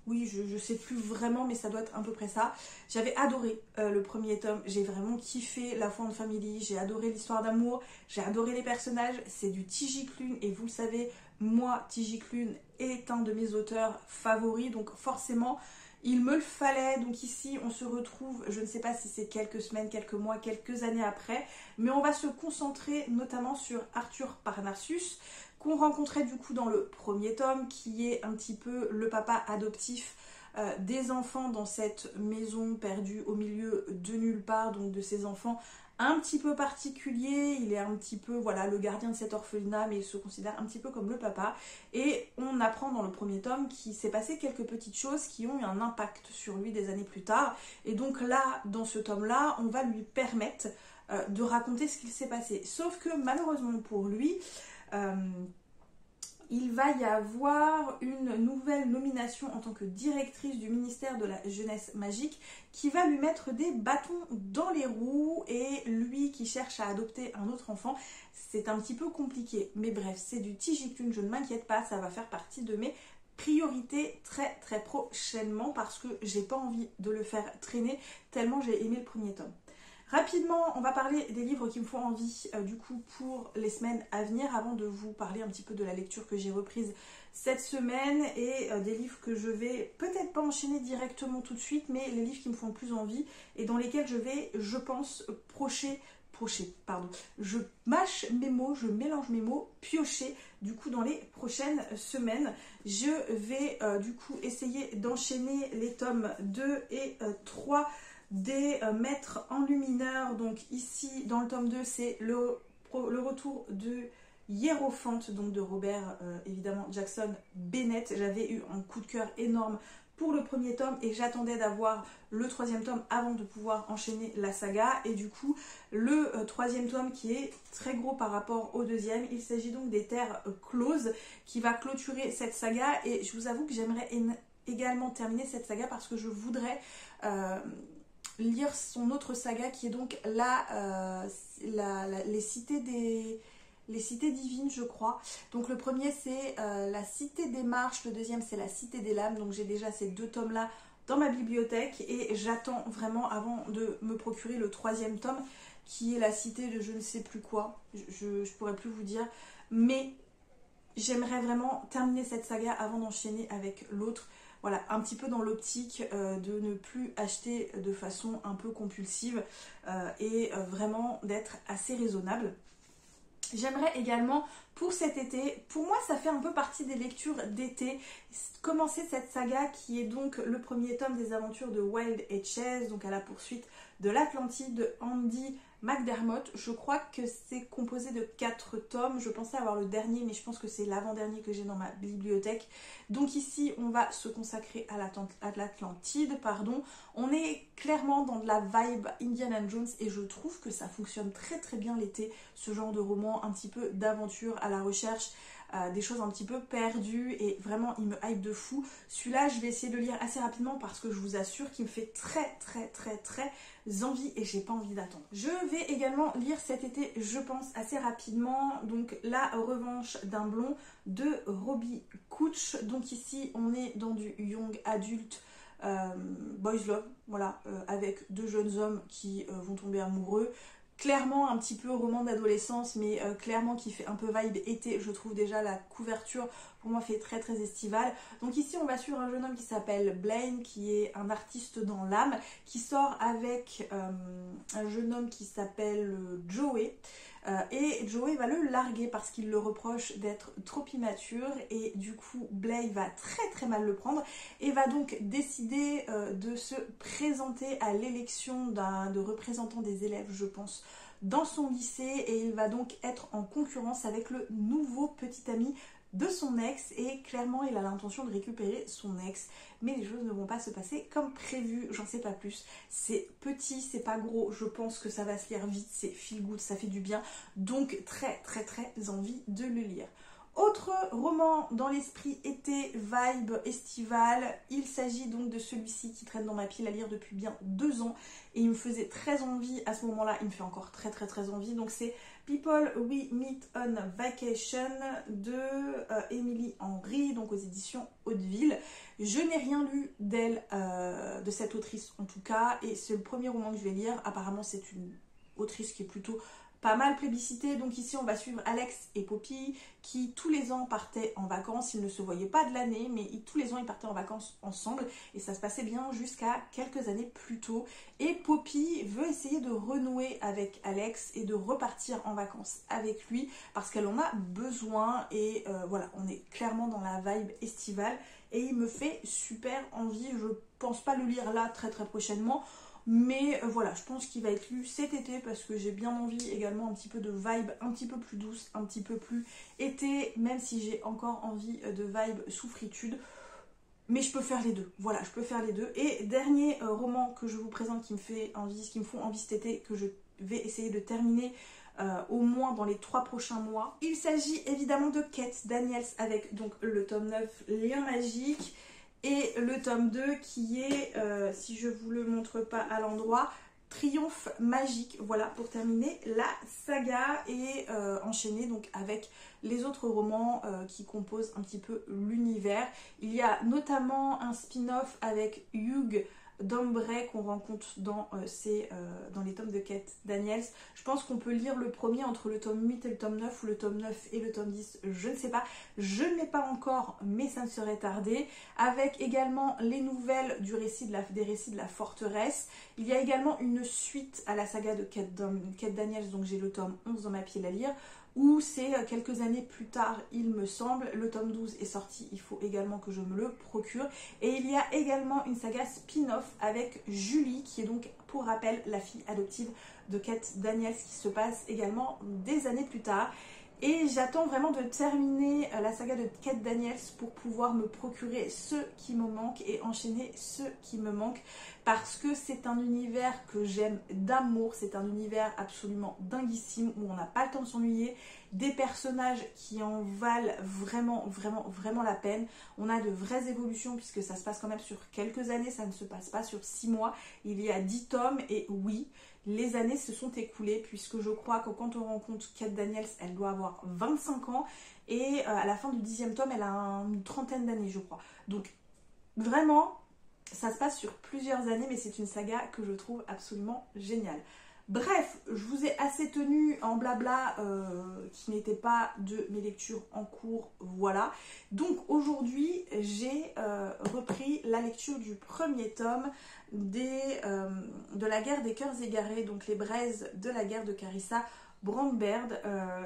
Oui, je sais plus vraiment, mais ça doit être à peu près ça. J'avais adoré le premier tome, j'ai vraiment kiffé La Found Family, j'ai adoré l'histoire d'amour, j'ai adoré les personnages, c'est du T.J. Klune, et vous le savez, moi, T.J. Klune est un de mes auteurs favoris, donc forcément, il me le fallait. Donc ici, on se retrouve, je ne sais pas si c'est quelques semaines, quelques mois, quelques années après, mais on va se concentrer notamment sur Arthur Parnassus, qu'on rencontrait du coup dans le premier tome, qui est un petit peu le papa adoptif des enfants dans cette maison perdue au milieu de nulle part, donc de ces enfants un petit peu particulier. Il est un petit peu, voilà, le gardien de cet orphelinat, mais il se considère un petit peu comme le papa, et on apprend dans le premier tome qu'il s'est passé quelques petites choses qui ont eu un impact sur lui des années plus tard, et donc là, dans ce tome-là, on va lui permettre de raconter ce qu'il s'est passé, sauf que malheureusement pour lui, il va y avoir une nouvelle nomination en tant que directrice du ministère de la Jeunesse Magique qui va lui mettre des bâtons dans les roues, et lui qui cherche à adopter un autre enfant, c'est un petit peu compliqué. Mais bref, c'est du T.J. Klune, je ne m'inquiète pas, ça va faire partie de mes priorités très très prochainement parce que j'ai pas envie de le faire traîner tellement j'ai aimé le premier tome. Rapidement, on va parler des livres qui me font envie du coup pour les semaines à venir, avant de vous parler un petit peu de la lecture que j'ai reprise cette semaine, et des livres que je vais peut-être pas enchaîner directement tout de suite, mais les livres qui me font le plus envie et dans lesquels je vais, je pense, je mâche mes mots, je mélange mes mots, piocher du coup dans les prochaines semaines. Je vais du coup essayer d'enchaîner les tomes 2 et 3 des maîtres enlumineurs. Donc ici dans le tome 2 c'est le retour de Hiérophante, donc de Robert évidemment Jackson Bennett. J'avais eu un coup de cœur énorme pour le premier tome et j'attendais d'avoir le troisième tome avant de pouvoir enchaîner la saga, et du coup le troisième tome qui est très gros par rapport au deuxième, il s'agit donc des Terres closes qui va clôturer cette saga, et je vous avoue que j'aimerais également terminer cette saga parce que je voudrais lire son autre saga qui est donc les cités divines, je crois. Donc le premier c'est la Cité des Marches, le deuxième c'est la Cité des Lames. Donc j'ai déjà ces 2 tomes là dans ma bibliothèque et j'attends vraiment avant de me procurer le troisième tome qui est la Cité de je ne sais plus quoi, je pourrais plus vous dire, mais j'aimerais vraiment terminer cette saga avant d'enchaîner avec l'autre. Voilà, un petit peu dans l'optique de ne plus acheter de façon un peu compulsive et vraiment d'être assez raisonnable. J'aimerais également pour cet été, pour moi ça fait un peu partie des lectures d'été, commencer cette saga qui est donc le premier tome des aventures de Wild et Chase, donc à la poursuite de l'Atlantide de Andy McDermott. Je crois que c'est composé de 4 tomes, je pensais avoir le dernier mais je pense que c'est l'avant-dernier que j'ai dans ma bibliothèque. Donc ici on va se consacrer à l'Atlantide, pardon. On est clairement dans de la vibe Indiana Jones et je trouve que ça fonctionne très très bien l'été, ce genre de roman un petit peu d'aventure à la recherche des choses un petit peu perdues et vraiment il me hype de fou. Celui-là je vais essayer de le lire assez rapidement parce que je vous assure qu'il me fait très envie et j'ai pas envie d'attendre. Je vais également lire cet été, je pense, assez rapidement, donc La Revanche d'un blond de Robbie Couch. Donc ici on est dans du young adulte, boys love, voilà, avec deux jeunes hommes qui vont tomber amoureux. Clairement un petit peu roman d'adolescence, mais clairement qui fait un peu vibe été. Je trouve déjà la couverture pour moi fait très estival. Donc ici on va suivre un jeune homme qui s'appelle Blaine, qui est un artiste dans l'âme, qui sort avec un jeune homme qui s'appelle Joey. Et Joey va le larguer parce qu'il le reproche d'être trop immature et du coup Blaine va très mal le prendre et va donc décider de se présenter à l'élection de représentant des élèves, je pense, dans son lycée, et il va donc être en concurrence avec le nouveau petit ami de son ex, et clairement il a l'intention de récupérer son ex, mais les choses ne vont pas se passer comme prévu, j'en sais pas plus. C'est petit, c'est pas gros, je pense que ça va se lire vite, c'est feel good, ça fait du bien, donc très envie de le lire. Autre roman dans l'esprit été, vibe estivale, il s'agit donc de celui-ci qui traîne dans ma pile à lire depuis bien 2 ans et il me faisait très envie à ce moment-là, il me fait encore très envie, donc c'est People We Meet on Vacation de Émilie Henry, donc aux éditions Hauteville. Je n'ai rien lu d'elle, de cette autrice en tout cas, et c'est le premier roman que je vais lire. Apparemment c'est une autrice qui est plutôt pas mal plébiscité. Donc ici on va suivre Alex et Poppy qui tous les ans partaient en vacances. Ils ne se voyaient pas de l'année, mais tous les ans ils partaient en vacances ensemble et ça se passait bien jusqu'à quelques années plus tôt. Et Poppy veut essayer de renouer avec Alex et de repartir en vacances avec lui parce qu'elle en a besoin. Et voilà, on est clairement dans la vibe estivale et il me fait super envie. Je pense pas le lire là très prochainement, mais voilà, je pense qu'il va être lu cet été parce que j'ai bien envie également un petit peu de vibe un petit peu plus douce, un petit peu plus été, même si j'ai encore envie de vibe souffritude. Mais je peux faire les deux, voilà, je peux faire les deux. Et dernier roman que je vous présente qui me font envie cet été, que je vais essayer de terminer au moins dans les 3 prochains mois. Il s'agit évidemment de Kate Daniels avec donc le tome 9, Liens magiques. Et le tome 2 qui est, si je vous le montre pas à l'endroit, Triomphe magique. Voilà, pour terminer la saga et enchaîner donc avec les autres romans qui composent un petit peu l'univers. Il y a notamment un spin-off avec Hugh d'Ombre qu'on rencontre dans les tomes de Kate Daniels. Je pense qu'on peut lire le premier entre le tome 8 et le tome 9 ou le tome 9 et le tome 10, je ne sais pas. Je ne l'ai pas encore, mais ça ne serait tardé. Avec également les nouvelles des récits de la forteresse. Il y a également une suite à la saga de Kate Daniels, donc j'ai le tome 11 dans ma pile à lire, où c'est quelques années plus tard, il me semble. Le tome 12 est sorti, il faut également que je me le procure. Et il y a également une saga spin-off avec Julie, qui est donc, pour rappel, la fille adoptive de Kate Daniels, qui se passe également des années plus tard. Et j'attends vraiment de terminer la saga de Kate Daniels pour pouvoir me procurer ceux qui me manquent et enchaîner ceux qui me manquent, parce que c'est un univers que j'aime d'amour, c'est un univers absolument dinguissime où on n'a pas le temps de s'ennuyer, des personnages qui en valent vraiment la peine. On a de vraies évolutions puisque ça se passe quand même sur quelques années, ça ne se passe pas sur 6 mois. Il y a 10 tomes et oui, les années se sont écoulées puisque je crois que quand on rencontre Kate Daniels, elle doit avoir 25 ans et à la fin du 10e tome, elle a une trentaine d'années, je crois. Donc vraiment, ça se passe sur plusieurs années, mais c'est une saga que je trouve absolument géniale. Bref, je vous ai assez tenu en blabla qui n'était pas de mes lectures en cours, voilà. Donc aujourd'hui, j'ai repris la lecture du premier tome de la guerre des cœurs égarés, donc les braises de la guerre de Carissa Brandberg.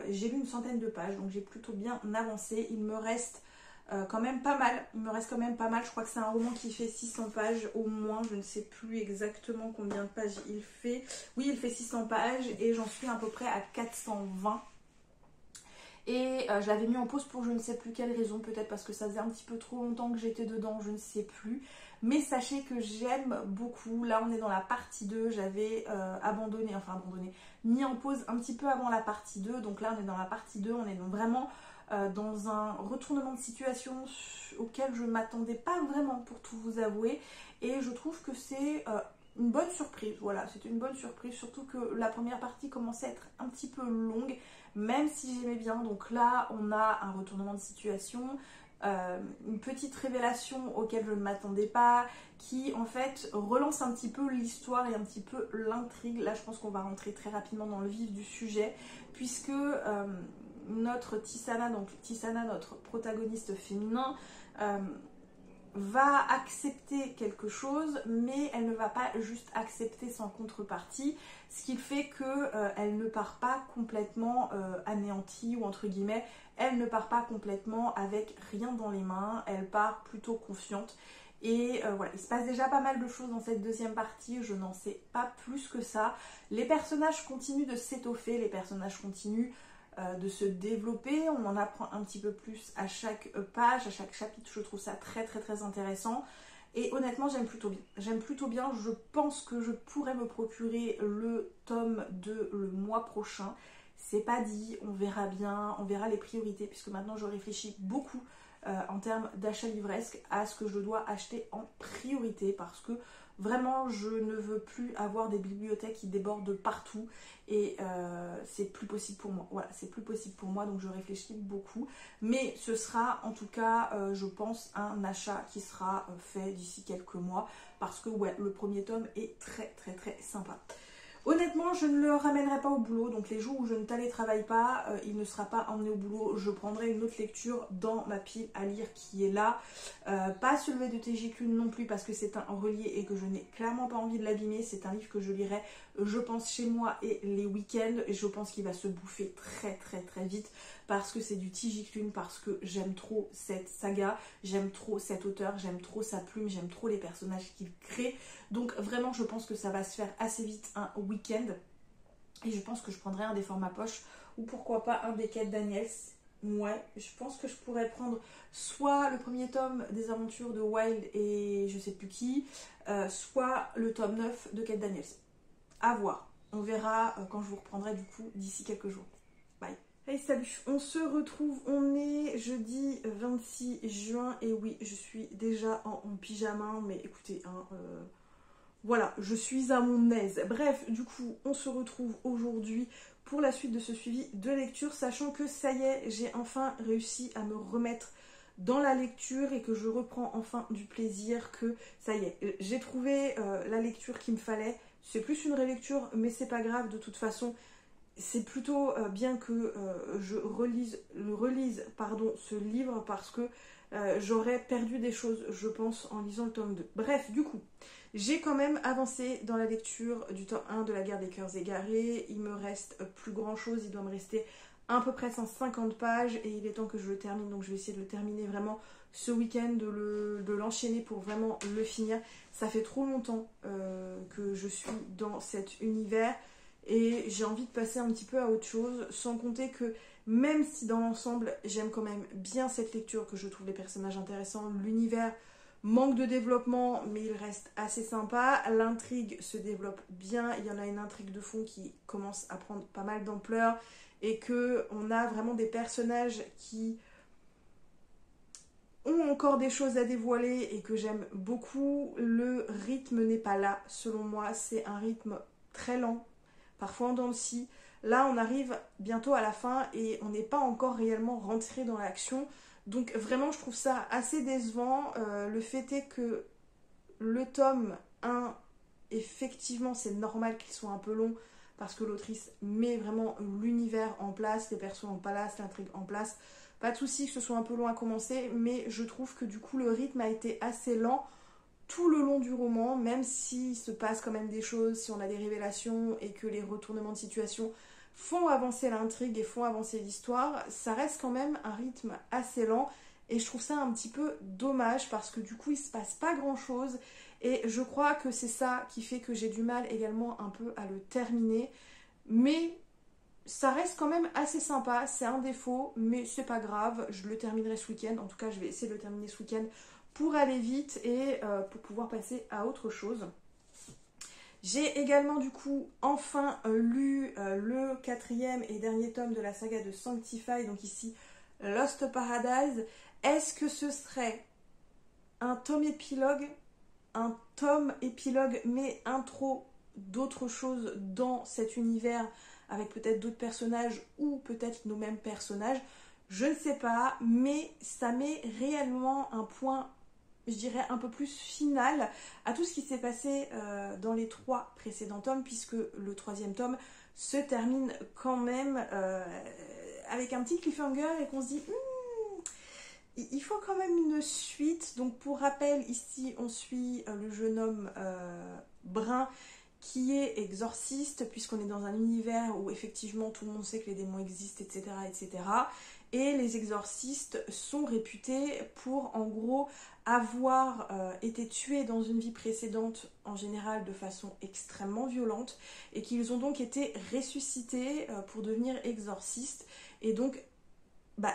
J'ai lu une centaine de pages, donc j'ai plutôt bien avancé. Il me reste quand même pas mal, je crois que c'est un roman qui fait 600 pages au moins, je ne sais plus exactement combien de pages il fait. Oui, il fait 600 pages et j'en suis à peu près à 420. Et je l'avais mis en pause pour je ne sais plus quelle raison, peut-être parce que ça faisait un petit peu trop longtemps que j'étais dedans, je ne sais plus. Mais sachez que j'aime beaucoup. Là on est dans la partie 2, j'avais mis en pause un petit peu avant la partie 2. Donc là on est dans la partie 2, on est vraiment dans un retournement de situation auquel je ne m'attendais pas vraiment, pour tout vous avouer, et je trouve que c'est une bonne surprise. Voilà, c'était une bonne surprise, surtout que la première partie commençait à être un petit peu longue, même si j'aimais bien. Donc là, on a un retournement de situation, une petite révélation auquel je ne m'attendais pas, qui en fait relance un petit peu l'histoire et un petit peu l'intrigue. Là, je pense qu'on va rentrer très rapidement dans le vif du sujet, puisque notre Tisana, donc Tisana, notre protagoniste féminin, va accepter quelque chose, mais elle ne va pas juste accepter sans contrepartie, ce qui fait qu'elle ne part pas complètement anéantie, ou entre guillemets, elle ne part pas complètement avec rien dans les mains, elle part plutôt confiante. Et voilà, il se passe déjà pas mal de choses dans cette deuxième partie, je n'en sais pas plus que ça. Les personnages continuent de s'étoffer, les personnages continuent de se développer, on en apprend un petit peu plus à chaque page, à chaque chapitre. Je trouve ça très très très intéressant, et honnêtement j'aime plutôt bien. J'aime plutôt bien, je pense que je pourrais me procurer le tome 2 le mois prochain. C'est pas dit, on verra bien, on verra les priorités, puisque maintenant je réfléchis beaucoup en termes d'achat livresque à ce que je dois acheter en priorité, parce que vraiment je ne veux plus avoir des bibliothèques qui débordent partout, et c'est plus possible pour moi. Voilà, c'est plus possible pour moi, donc je réfléchis beaucoup, mais ce sera en tout cas je pense un achat qui sera fait d'ici quelques mois, parce que ouais, le premier tome est très très très sympa. Honnêtement, je ne le ramènerai pas au boulot, donc les jours où je ne télétravaille pas, il ne sera pas emmené au boulot. Je prendrai une autre lecture dans ma pile à lire qui est là. Pas celui de TJ Klune non plus, parce que c'est un relié et que je n'ai clairement pas envie de l'abîmer. C'est un livre que je lirai, je pense, chez moi et les week-ends. Et je pense qu'il va se bouffer très très très vite, parce que c'est du TJ Klune, parce que j'aime trop cette saga, j'aime trop cet auteur, j'aime trop sa plume, j'aime trop les personnages qu'il crée. Donc vraiment, je pense que ça va se faire assez vite un week-end. Et je pense que je prendrai un des formats poche, ou pourquoi pas un des Kate Daniels. Ouais, je pense que je pourrais prendre soit le premier tome des aventures de Wilde et je sais plus qui, soit le tome 9 de Kate Daniels. À voir. On verra quand je vous reprendrai du coup d'ici quelques jours. Bye. Hey, salut, on se retrouve, on est jeudi 26 juin, et oui, je suis déjà en pyjama, mais écoutez, hein, voilà, je suis à mon aise. Bref, du coup, on se retrouve aujourd'hui pour la suite de ce suivi de lecture, sachant que ça y est, j'ai enfin réussi à me remettre dans la lecture et que je reprends enfin du plaisir, que ça y est, j'ai trouvé la lecture qu'il me fallait. C'est plus une relecture, mais c'est pas grave, de toute façon. C'est plutôt bien que je relise ce livre, parce que j'aurais perdu des choses, je pense, en lisant le tome 2. Bref, du coup, j'ai quand même avancé dans la lecture du tome 1 de La Guerre des Cœurs Égarés. Il me reste plus grand chose, il doit me rester à peu près 150 pages, et il est temps que je le termine, donc je vais essayer de le terminer vraiment ce week-end, de l'enchaîner pour vraiment le finir. Ça fait trop longtemps que je suis dans cet univers, et j'ai envie de passer un petit peu à autre chose, sans compter que même si dans l'ensemble j'aime quand même bien cette lecture, que je trouve les personnages intéressants, l'univers manque de développement mais il reste assez sympa, l'intrigue se développe bien, il y en a une intrigue de fond qui commence à prendre pas mal d'ampleur, et que on a vraiment des personnages qui ont encore des choses à dévoiler et que j'aime beaucoup. Le rythme n'est pas là, selon moi, c'est un rythme très lent, parfois en dents de scie. Là, on arrive bientôt à la fin et on n'est pas encore réellement rentré dans l'action. Donc vraiment, je trouve ça assez décevant. Le fait est que le tome 1, effectivement, c'est normal qu'il soit un peu long, parce que l'autrice met vraiment l'univers en place, les persos en place, l'intrigue en place. Pas de souci que ce soit un peu long à commencer, mais je trouve que du coup, le rythme a été assez lent tout le long du roman, même s'il se passe quand même des choses, si on a des révélations et que les retournements de situation font avancer l'intrigue et font avancer l'histoire, ça reste quand même un rythme assez lent, et je trouve ça un petit peu dommage, parce que du coup il se passe pas grand chose, et je crois que c'est ça qui fait que j'ai du mal également un peu à le terminer, mais ça reste quand même assez sympa. C'est un défaut, mais c'est pas grave, je le terminerai ce week-end. En tout cas, je vais essayer de le terminer ce week-end pour aller vite et pour pouvoir passer à autre chose. J'ai également du coup enfin lu le 4e et dernier tome de la saga de Sanctify, donc ici Lost Paradise. Est-ce que ce serait un tome épilogue mais intro d'autres choses dans cet univers avec peut-être d'autres personnages ou peut-être nos mêmes personnages? Je ne sais pas, mais ça met réellement un point, je dirais, un peu plus final à tout ce qui s'est passé dans les 3 précédents tomes, puisque le 3e tome se termine quand même avec un petit cliffhanger et qu'on se dit il faut quand même une suite. Donc pour rappel, ici on suit le jeune homme brun qui est exorciste, puisqu'on est dans un univers où effectivement tout le monde sait que les démons existent, etc. etc. Et les exorcistes sont réputés pour en gros avoir été tués dans une vie précédente, en général de façon extrêmement violente, et qu'ils ont donc été ressuscités pour devenir exorcistes et donc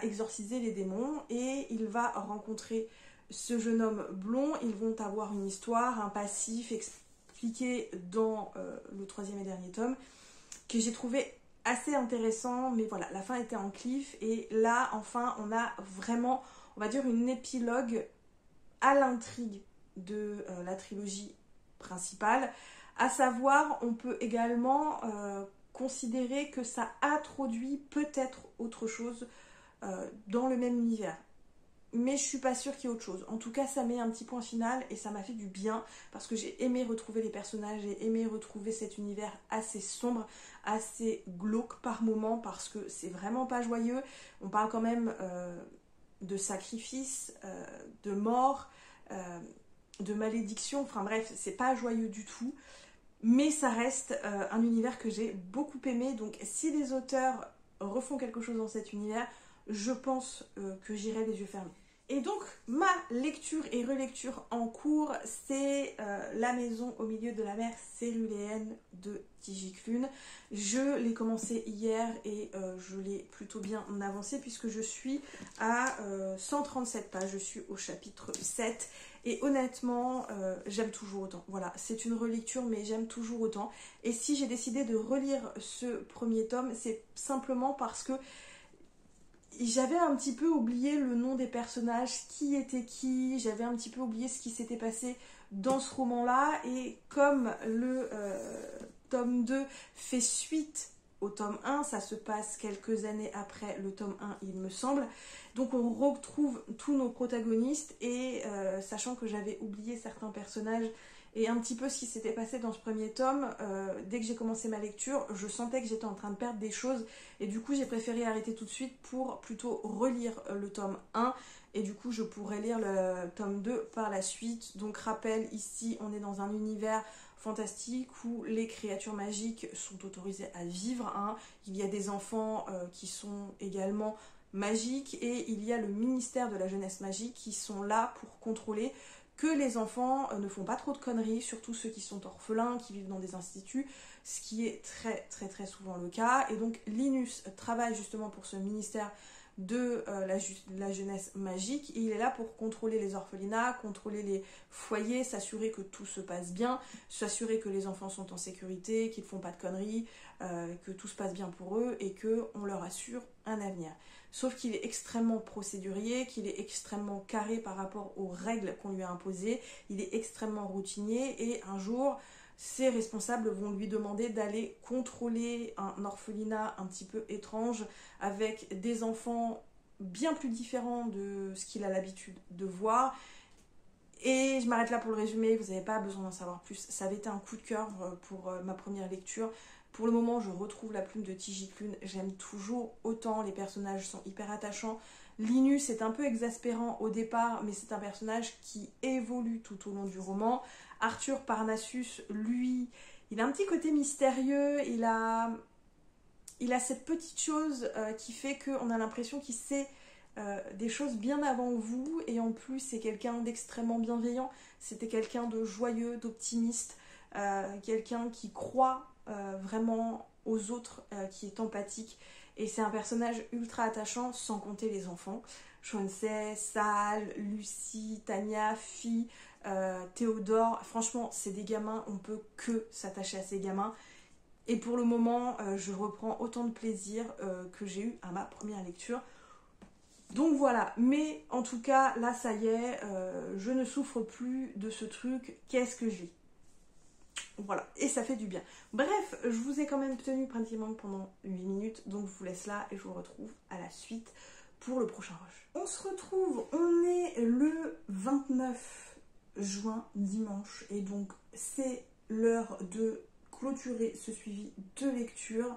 exorciser les démons. Et il va rencontrer ce jeune homme blond, ils vont avoir une histoire, un passif expliqué dans le 3e et dernier tome, que j'ai trouvé assez intéressant, mais voilà, la fin était en cliff, et là, enfin, on a vraiment, on va dire, une épilogue à l'intrigue de la trilogie principale, à savoir, on peut également considérer que ça introduit peut-être autre chose dans le même univers. Mais je suis pas sûre qu'il y ait autre chose. En tout cas, ça met un petit point final et ça m'a fait du bien parce que j'ai aimé retrouver les personnages, j'ai aimé retrouver cet univers assez sombre, assez glauque par moments, parce que c'est vraiment pas joyeux. On parle quand même de sacrifice, de mort, de malédiction, enfin bref, c'est pas joyeux du tout. Mais ça reste un univers que j'ai beaucoup aimé. Donc si les auteurs refont quelque chose dans cet univers, je pense que j'irai les yeux fermés. Et donc, ma lecture et relecture en cours, c'est La maison au milieu de la mer céruléenne de T.J. Klune. Je l'ai commencé hier et je l'ai plutôt bien avancé puisque je suis à 137 pages. Je suis au chapitre 7 et honnêtement, j'aime toujours autant. Voilà, c'est une relecture mais j'aime toujours autant. Et si j'ai décidé de relire ce premier tome, c'est simplement parce que j'avais un petit peu oublié le nom des personnages, qui était qui, j'avais un petit peu oublié ce qui s'était passé dans ce roman-là, et comme le tome 2 fait suite au tome 1, ça se passe quelques années après le tome 1, il me semble, donc on retrouve tous nos protagonistes, et sachant que j'avais oublié certains personnages, et un petit peu ce qui s'était passé dans ce premier tome, dès que j'ai commencé ma lecture, je sentais que j'étais en train de perdre des choses, et du coup j'ai préféré arrêter tout de suite pour plutôt relire le tome 1, et du coup je pourrais lire le tome 2 par la suite. Donc rappel, ici on est dans un univers fantastique où les créatures magiques sont autorisées à vivre, hein. Il y a des enfants qui sont également magiques, et il y a le ministère de la jeunesse magique qui sont là pour contrôler que les enfants ne font pas trop de conneries, surtout ceux qui sont orphelins, qui vivent dans des instituts, ce qui est très très très souvent le cas. Et donc Linus travaille justement pour ce ministère de la jeunesse magique, et il est là pour contrôler les orphelinats, contrôler les foyers, s'assurer que tout se passe bien, s'assurer que les enfants sont en sécurité, qu'ils ne font pas de conneries, que tout se passe bien pour eux et qu'on leur assure un avenir. Sauf qu'il est extrêmement procédurier, qu'il est extrêmement carré par rapport aux règles qu'on lui a imposées, il est extrêmement routinier, et un jour, ses responsables vont lui demander d'aller contrôler un orphelinat un petit peu étrange avec des enfants bien plus différents de ce qu'il a l'habitude de voir. Et je m'arrête là pour le résumé, vous n'avez pas besoin d'en savoir plus. Ça avait été un coup de cœur pour ma première lecture. Pour le moment, je retrouve la plume de T.J. Klune, j'aime toujours autant, les personnages sont hyper attachants. Linus est un peu exaspérant au départ, mais c'est un personnage qui évolue tout au long du roman. Arthur Parnassus, lui, il a un petit côté mystérieux, il a cette petite chose qui fait qu'on a l'impression qu'il sait des choses bien avant vous, et en plus c'est quelqu'un d'extrêmement bienveillant, c'était quelqu'un de joyeux, d'optimiste, quelqu'un qui croit vraiment aux autres, qui est empathique, et c'est un personnage ultra attachant, sans compter les enfants. Chauncey, Sal, Lucie, Tania, Phi, Théodore, franchement c'est des gamins, on peut que s'attacher à ces gamins. Et pour le moment, je reprends autant de plaisir que j'ai eu à ma première lecture. Donc voilà, mais en tout cas, là ça y est, je ne souffre plus de ce truc, qu'est-ce que je lis. Voilà, et ça fait du bien. Bref, je vous ai quand même tenu pratiquement pendant 8 minutes, donc je vous laisse là et je vous retrouve à la suite pour le prochain rush. On se retrouve, on est le 29 juin, dimanche, et donc c'est l'heure de clôturer ce suivi de lecture.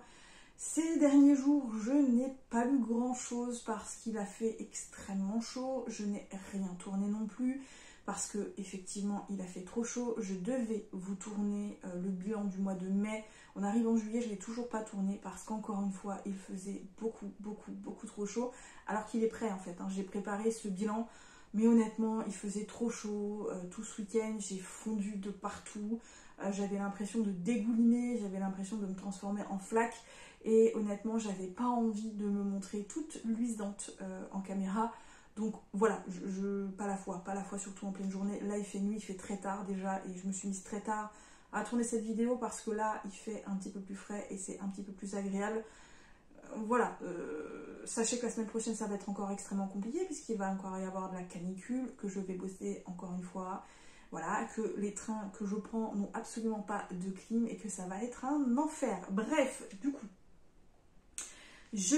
Ces derniers jours, je n'ai pas lu grand chose parce qu'il a fait extrêmement chaud, je n'ai rien tourné non plus. Parce que effectivement il a fait trop chaud, je devais vous tourner le bilan du mois de mai. On arrive en juillet, je ne l'ai toujours pas tourné parce qu'encore une fois il faisait beaucoup trop chaud. Alors qu'il est prêt en fait, hein. J'ai préparé ce bilan, mais honnêtement il faisait trop chaud. Tout ce week-end j'ai fondu de partout, j'avais l'impression de dégouliner, j'avais l'impression de me transformer en flaque. Et honnêtement j'avais pas envie de me montrer toute luisante en caméra. Donc voilà, pas la fois, surtout en pleine journée. Là il fait nuit, il fait très tard déjà et je me suis mise très tard à tourner cette vidéo parce que là il fait un petit peu plus frais et c'est un petit peu plus agréable. Voilà, sachez que la semaine prochaine ça va être encore extrêmement compliqué puisqu'il va encore y avoir de la canicule, que je vais bosser encore une fois. Voilà, que les trains que je prends n'ont absolument pas de clim et que ça va être un enfer. Bref, du coup. Je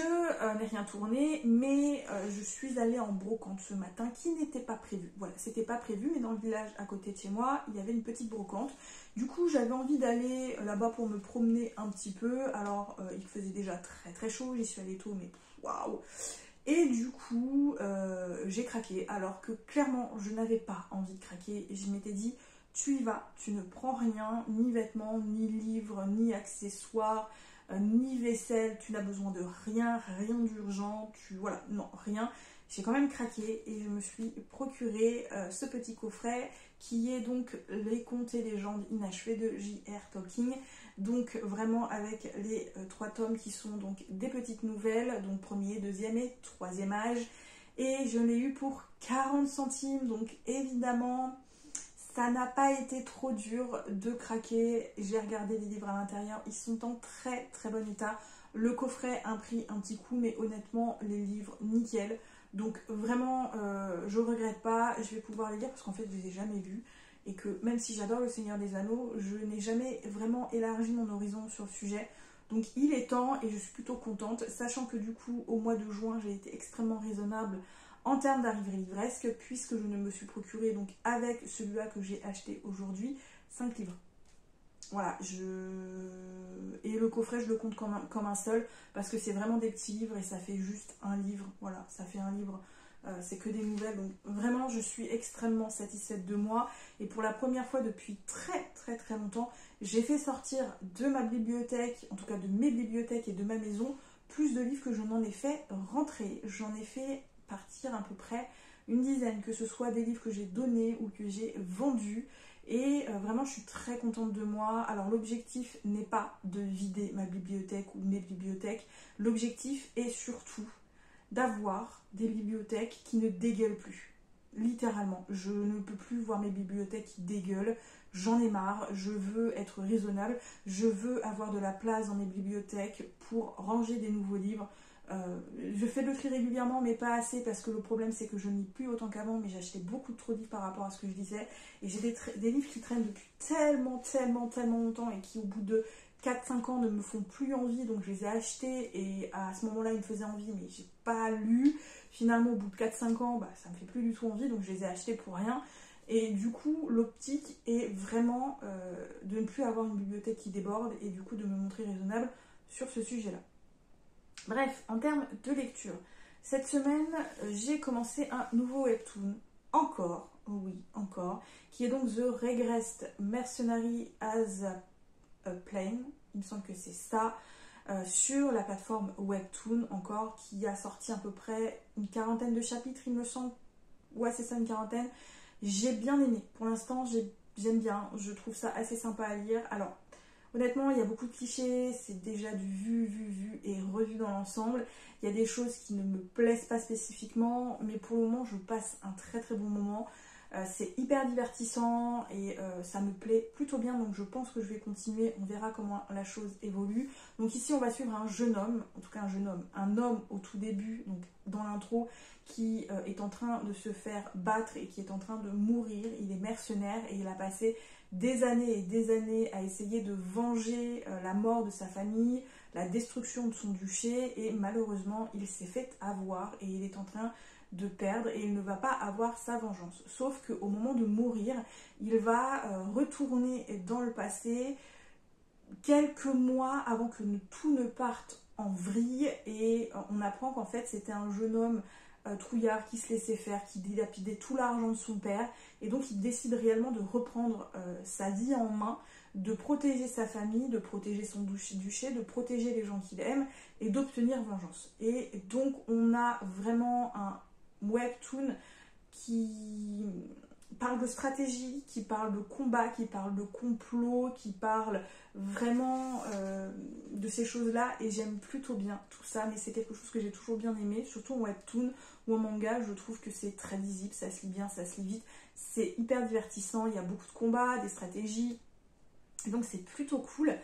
n'ai rien tourné, mais je suis allée en brocante ce matin qui n'était pas prévu. Voilà, c'était pas prévu, mais dans le village à côté de chez moi, il y avait une petite brocante. Du coup, j'avais envie d'aller là-bas pour me promener un petit peu. Alors, il faisait déjà très chaud, j'y suis allée tôt, mais waouh! Et du coup, j'ai craqué, alors que clairement, je n'avais pas envie de craquer. Je m'étais dit, tu y vas, tu ne prends rien, ni vêtements, ni livres, ni accessoires, ni vaisselle, tu n'as besoin de rien d'urgent, voilà, non, rien. J'ai quand même craqué et je me suis procuré ce petit coffret qui est donc les contes et légendes inachevées de J.R. Tolkien. Donc vraiment avec les 3 tomes qui sont donc des petites nouvelles, donc premier, deuxième et troisième âge. Et je l'ai eu pour 40 centimes, donc évidemment ça n'a pas été trop dur de craquer. J'ai regardé les livres à l'intérieur, ils sont en très bon état. Le coffret a pris un petit coup, mais honnêtement, les livres, nickel. Donc vraiment, je regrette pas, je vais pouvoir les lire parce qu'en fait, je les ai jamais vus. Et que même si j'adore Le Seigneur des Anneaux, je n'ai jamais vraiment élargi mon horizon sur le sujet. Donc il est temps et je suis plutôt contente, sachant que du coup, au mois de juin, j'ai été extrêmement raisonnable en termes d'arrivée livresque, puisque je ne me suis procuré, donc avec celui-là que j'ai acheté aujourd'hui, 5 livres. Voilà, et le coffret, je le compte comme un seul, parce que c'est vraiment des petits livres et ça fait juste un livre. Voilà, ça fait un livre, c'est que des nouvelles. Donc vraiment, je suis extrêmement satisfaite de moi. Et pour la première fois depuis très longtemps, j'ai fait sortir de ma bibliothèque, en tout cas de mes bibliothèques et de ma maison, plus de livres que je n'en ai fait rentrer. J'en ai fait partir à peu près une dizaine, que ce soit des livres que j'ai donnés ou que j'ai vendus. Et vraiment je suis très contente de moi. Alors l'objectif n'est pas de vider ma bibliothèque ou mes bibliothèques, l'objectif est surtout d'avoir des bibliothèques qui ne dégueulent plus. Littéralement, je ne peux plus voir mes bibliothèques qui dégueulent, j'en ai marre, je veux être raisonnable, je veux avoir de la place dans mes bibliothèques pour ranger des nouveaux livres. Je fais le tri régulièrement mais pas assez parce que le problème c'est que je ne lis plus autant qu'avant, mais j'ai acheté beaucoup trop de livres par rapport à ce que je disais et j'ai des livres qui traînent depuis tellement longtemps et qui au bout de 4-5 ans ne me font plus envie, donc je les ai achetés et à ce moment là ils me faisaient envie mais j'ai pas lu. Finalement au bout de 4-5 ans ça me fait plus du tout envie, donc je les ai achetés pour rien. Et du coup l'optique est vraiment de ne plus avoir une bibliothèque qui déborde et du coup de me montrer raisonnable sur ce sujet là. Bref, en termes de lecture, cette semaine, j'ai commencé un nouveau webtoon, encore, qui est donc The Regressed Mercenary as a Plane, il me semble que c'est ça, sur la plateforme Webtoon, encore, qui a sorti à peu près une 40aine de chapitres, il me semble, ouais c'est ça, une 40aine. J'ai bien aimé, pour l'instant j'aime bien, je trouve ça assez sympa à lire. Alors, honnêtement, il y a beaucoup de clichés, c'est déjà du vu et revu dans l'ensemble. Il y a des choses qui ne me plaisent pas spécifiquement, mais pour le moment, je passe un très bon moment. C'est hyper divertissant et ça me plaît plutôt bien, donc je pense que je vais continuer, on verra comment la chose évolue. Donc ici on va suivre un jeune homme, en tout cas un jeune homme, un homme au tout début, donc dans l'intro, qui est en train de se faire battre et qui est en train de mourir. Il est mercenaire et il a passé des années et des années à essayer de venger la mort de sa famille, la destruction de son duché, et malheureusement il s'est fait avoir et il est en train de perdre et il ne va pas avoir sa vengeance. Sauf qu'au moment de mourir, il va retourner dans le passé quelques mois avant que tout ne parte en vrille, et on apprend qu'en fait c'était un jeune homme trouillard qui se laissait faire, qui dilapidait tout l'argent de son père, et donc il décide réellement de reprendre sa vie en main, de protéger sa famille, de protéger son duché, de protéger les gens qu'il aime et d'obtenir vengeance. Et donc on a vraiment un webtoon qui parle de stratégie, qui parle de combat, qui parle de complot, qui parle vraiment de ces choses-là, et j'aime plutôt bien tout ça, mais c'est quelque chose que j'ai toujours bien aimé, surtout en webtoon ou en manga. Je trouve que c'est très lisible, ça se lit bien, ça se lit vite, c'est hyper divertissant, il y a beaucoup de combats, des stratégies, donc c'est plutôt cool.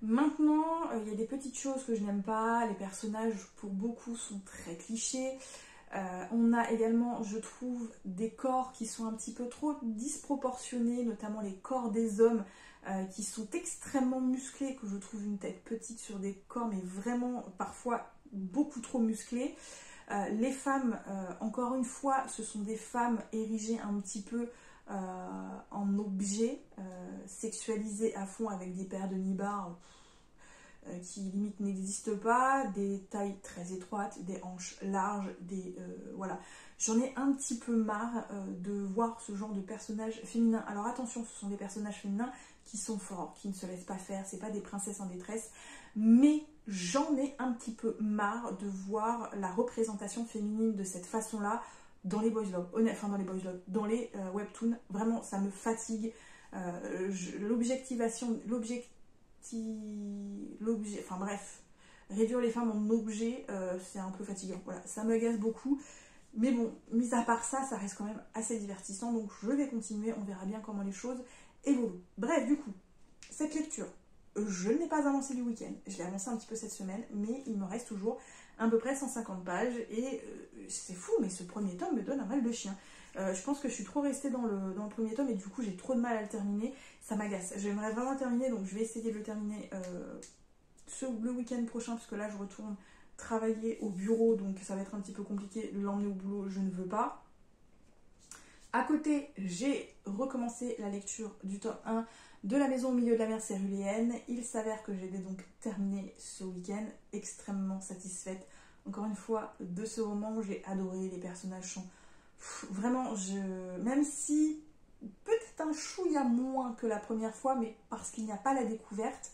Maintenant, il y a des petites choses que je n'aime pas, les personnages pour beaucoup sont très clichés. On a également, je trouve, des corps qui sont un petit peu trop disproportionnés, notamment les corps des hommes qui sont extrêmement musclés, que je trouve une tête petite sur des corps, mais vraiment parfois beaucoup trop musclés. Les femmes, encore une fois, ce sont des femmes érigées un petit peu en objets, sexualisées à fond, avec des paires de nibards qui limite n'existent pas, des tailles très étroites, des hanches larges, voilà. J'en ai un petit peu marre de voir ce genre de personnages féminins. Alors attention, ce sont des personnages féminins qui sont forts, qui ne se laissent pas faire, c'est pas des princesses en détresse, mais j'en ai un petit peu marre de voir la représentation féminine de cette façon-là dans les boys love, dans les webtoons. Vraiment, ça me fatigue. Enfin bref, réduire les femmes en objets, c'est un peu fatigant, voilà, ça me agace beaucoup, mais bon, mis à part ça, ça reste quand même assez divertissant, donc je vais continuer, on verra bien comment les choses évoluent. Bref, du coup, cette lecture, je ne l'ai pas avancée du week-end, je l'ai avancée un petit peu cette semaine, mais il me reste toujours à peu près 150 pages, et c'est fou, mais ce premier tome me donne un mal de chien. Je pense que je suis trop restée dans le premier tome et du coup j'ai trop de mal à le terminer, ça m'agace. J'aimerais vraiment le terminer, donc je vais essayer de le terminer le week-end prochain, parce que là je retourne travailler au bureau, donc ça va être un petit peu compliqué de l'emmener au boulot, je ne veux pas. À côté, j'ai recommencé la lecture du tome 1 de La Maison au milieu de la mer céruléenne. Il s'avère que j'ai donc terminé ce week-end, extrêmement satisfaite. Encore une fois, de ce roman, j'ai adoré, les personnages sont... Vraiment, même si peut-être un chouïa moins que la première fois, mais parce qu'il n'y a pas la découverte,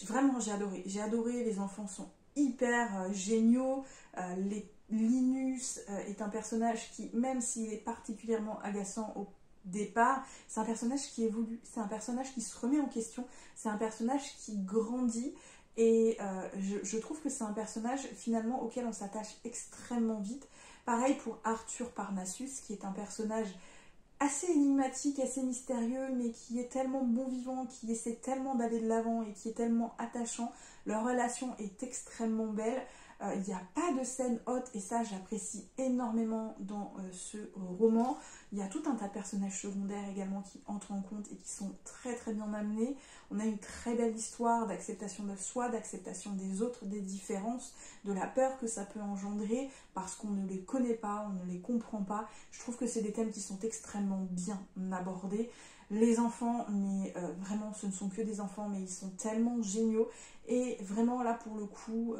vraiment j'ai adoré. J'ai adoré, les enfants sont hyper géniaux. Linus est un personnage qui, même s'il est particulièrement agaçant au départ, c'est un personnage qui évolue, c'est un personnage qui se remet en question, c'est un personnage qui grandit, et je trouve que c'est un personnage finalement auquel on s'attache extrêmement vite. Pareil pour Arthur Parnassus, qui est un personnage assez énigmatique, assez mystérieux, mais qui est tellement bon vivant, qui essaie tellement d'aller de l'avant et qui est tellement attachant. Leur relation est extrêmement belle. Il n'y a pas de scène haute, et ça j'apprécie énormément dans ce roman. Il y a tout un tas de personnages secondaires également qui entrent en compte et qui sont très très bien amenés. On a une très belle histoire d'acceptation de soi, d'acceptation des autres, des différences, de la peur que ça peut engendrer parce qu'on ne les connaît pas, on ne les comprend pas. Je trouve que c'est des thèmes qui sont extrêmement bien abordés. Les enfants, mais vraiment ce ne sont que des enfants, mais ils sont tellement géniaux. Et vraiment là pour le coup,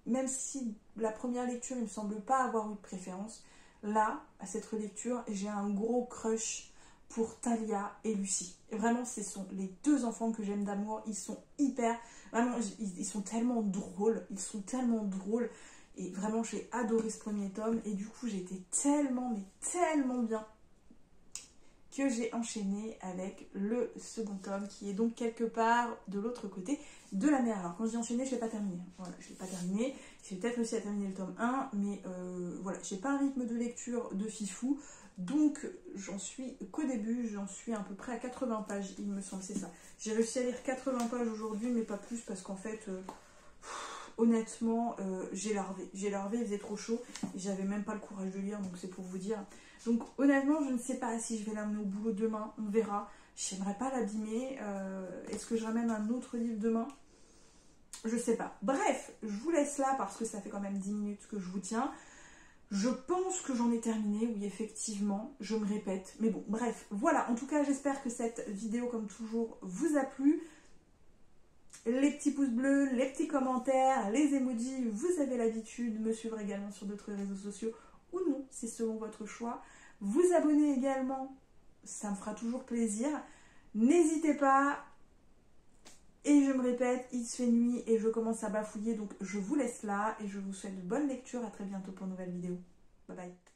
même si la première lecture il ne me semble pas avoir eu de préférence, là à cette relecture j'ai un gros crush pour Talia et Lucie. Et vraiment ce sont les deux enfants que j'aime d'amour, ils sont hyper, vraiment ils sont tellement drôles, et vraiment j'ai adoré ce premier tome, et du coup j'ai été tellement, mais tellement bien que j'ai enchaîné avec le second tome qui est donc quelque part de l'autre côté de la mer. Alors quand je dis enchaîné, je ne l'ai pas terminé. Voilà, je ne l'ai pas terminé. J'ai peut-être réussi à terminer le tome 1, mais voilà, j'ai pas un rythme de lecture de fifou. Donc j'en suis qu'au début, j'en suis à peu près à 80 pages, il me semble, c'est ça. J'ai réussi à lire 80 pages aujourd'hui, mais pas plus parce qu'en fait, honnêtement, j'ai larvé. J'ai larvé, il faisait trop chaud et j'avais même pas le courage de lire, donc c'est pour vous dire. Donc honnêtement, je ne sais pas si je vais l'amener au boulot demain, on verra. J'aimerais pas l'abîmer. Est-ce que je ramène un autre livre demain? Je sais pas. Bref, je vous laisse là parce que ça fait quand même 10 minutes que je vous tiens. Je pense que j'en ai terminé, oui effectivement, je me répète. Mais bon, bref, voilà. En tout cas, j'espère que cette vidéo, comme toujours, vous a plu. Les petits pouces bleus, les petits commentaires, les emojis, vous avez l'habitude. Me suivre également sur d'autres réseaux sociaux ou non, c'est selon votre choix. Vous abonner également, ça me fera toujours plaisir. N'hésitez pas. Et je me répète, il se fait nuit et je commence à bafouiller, donc je vous laisse là et je vous souhaite de bonne lecture. À très bientôt pour une nouvelle vidéo. Bye bye.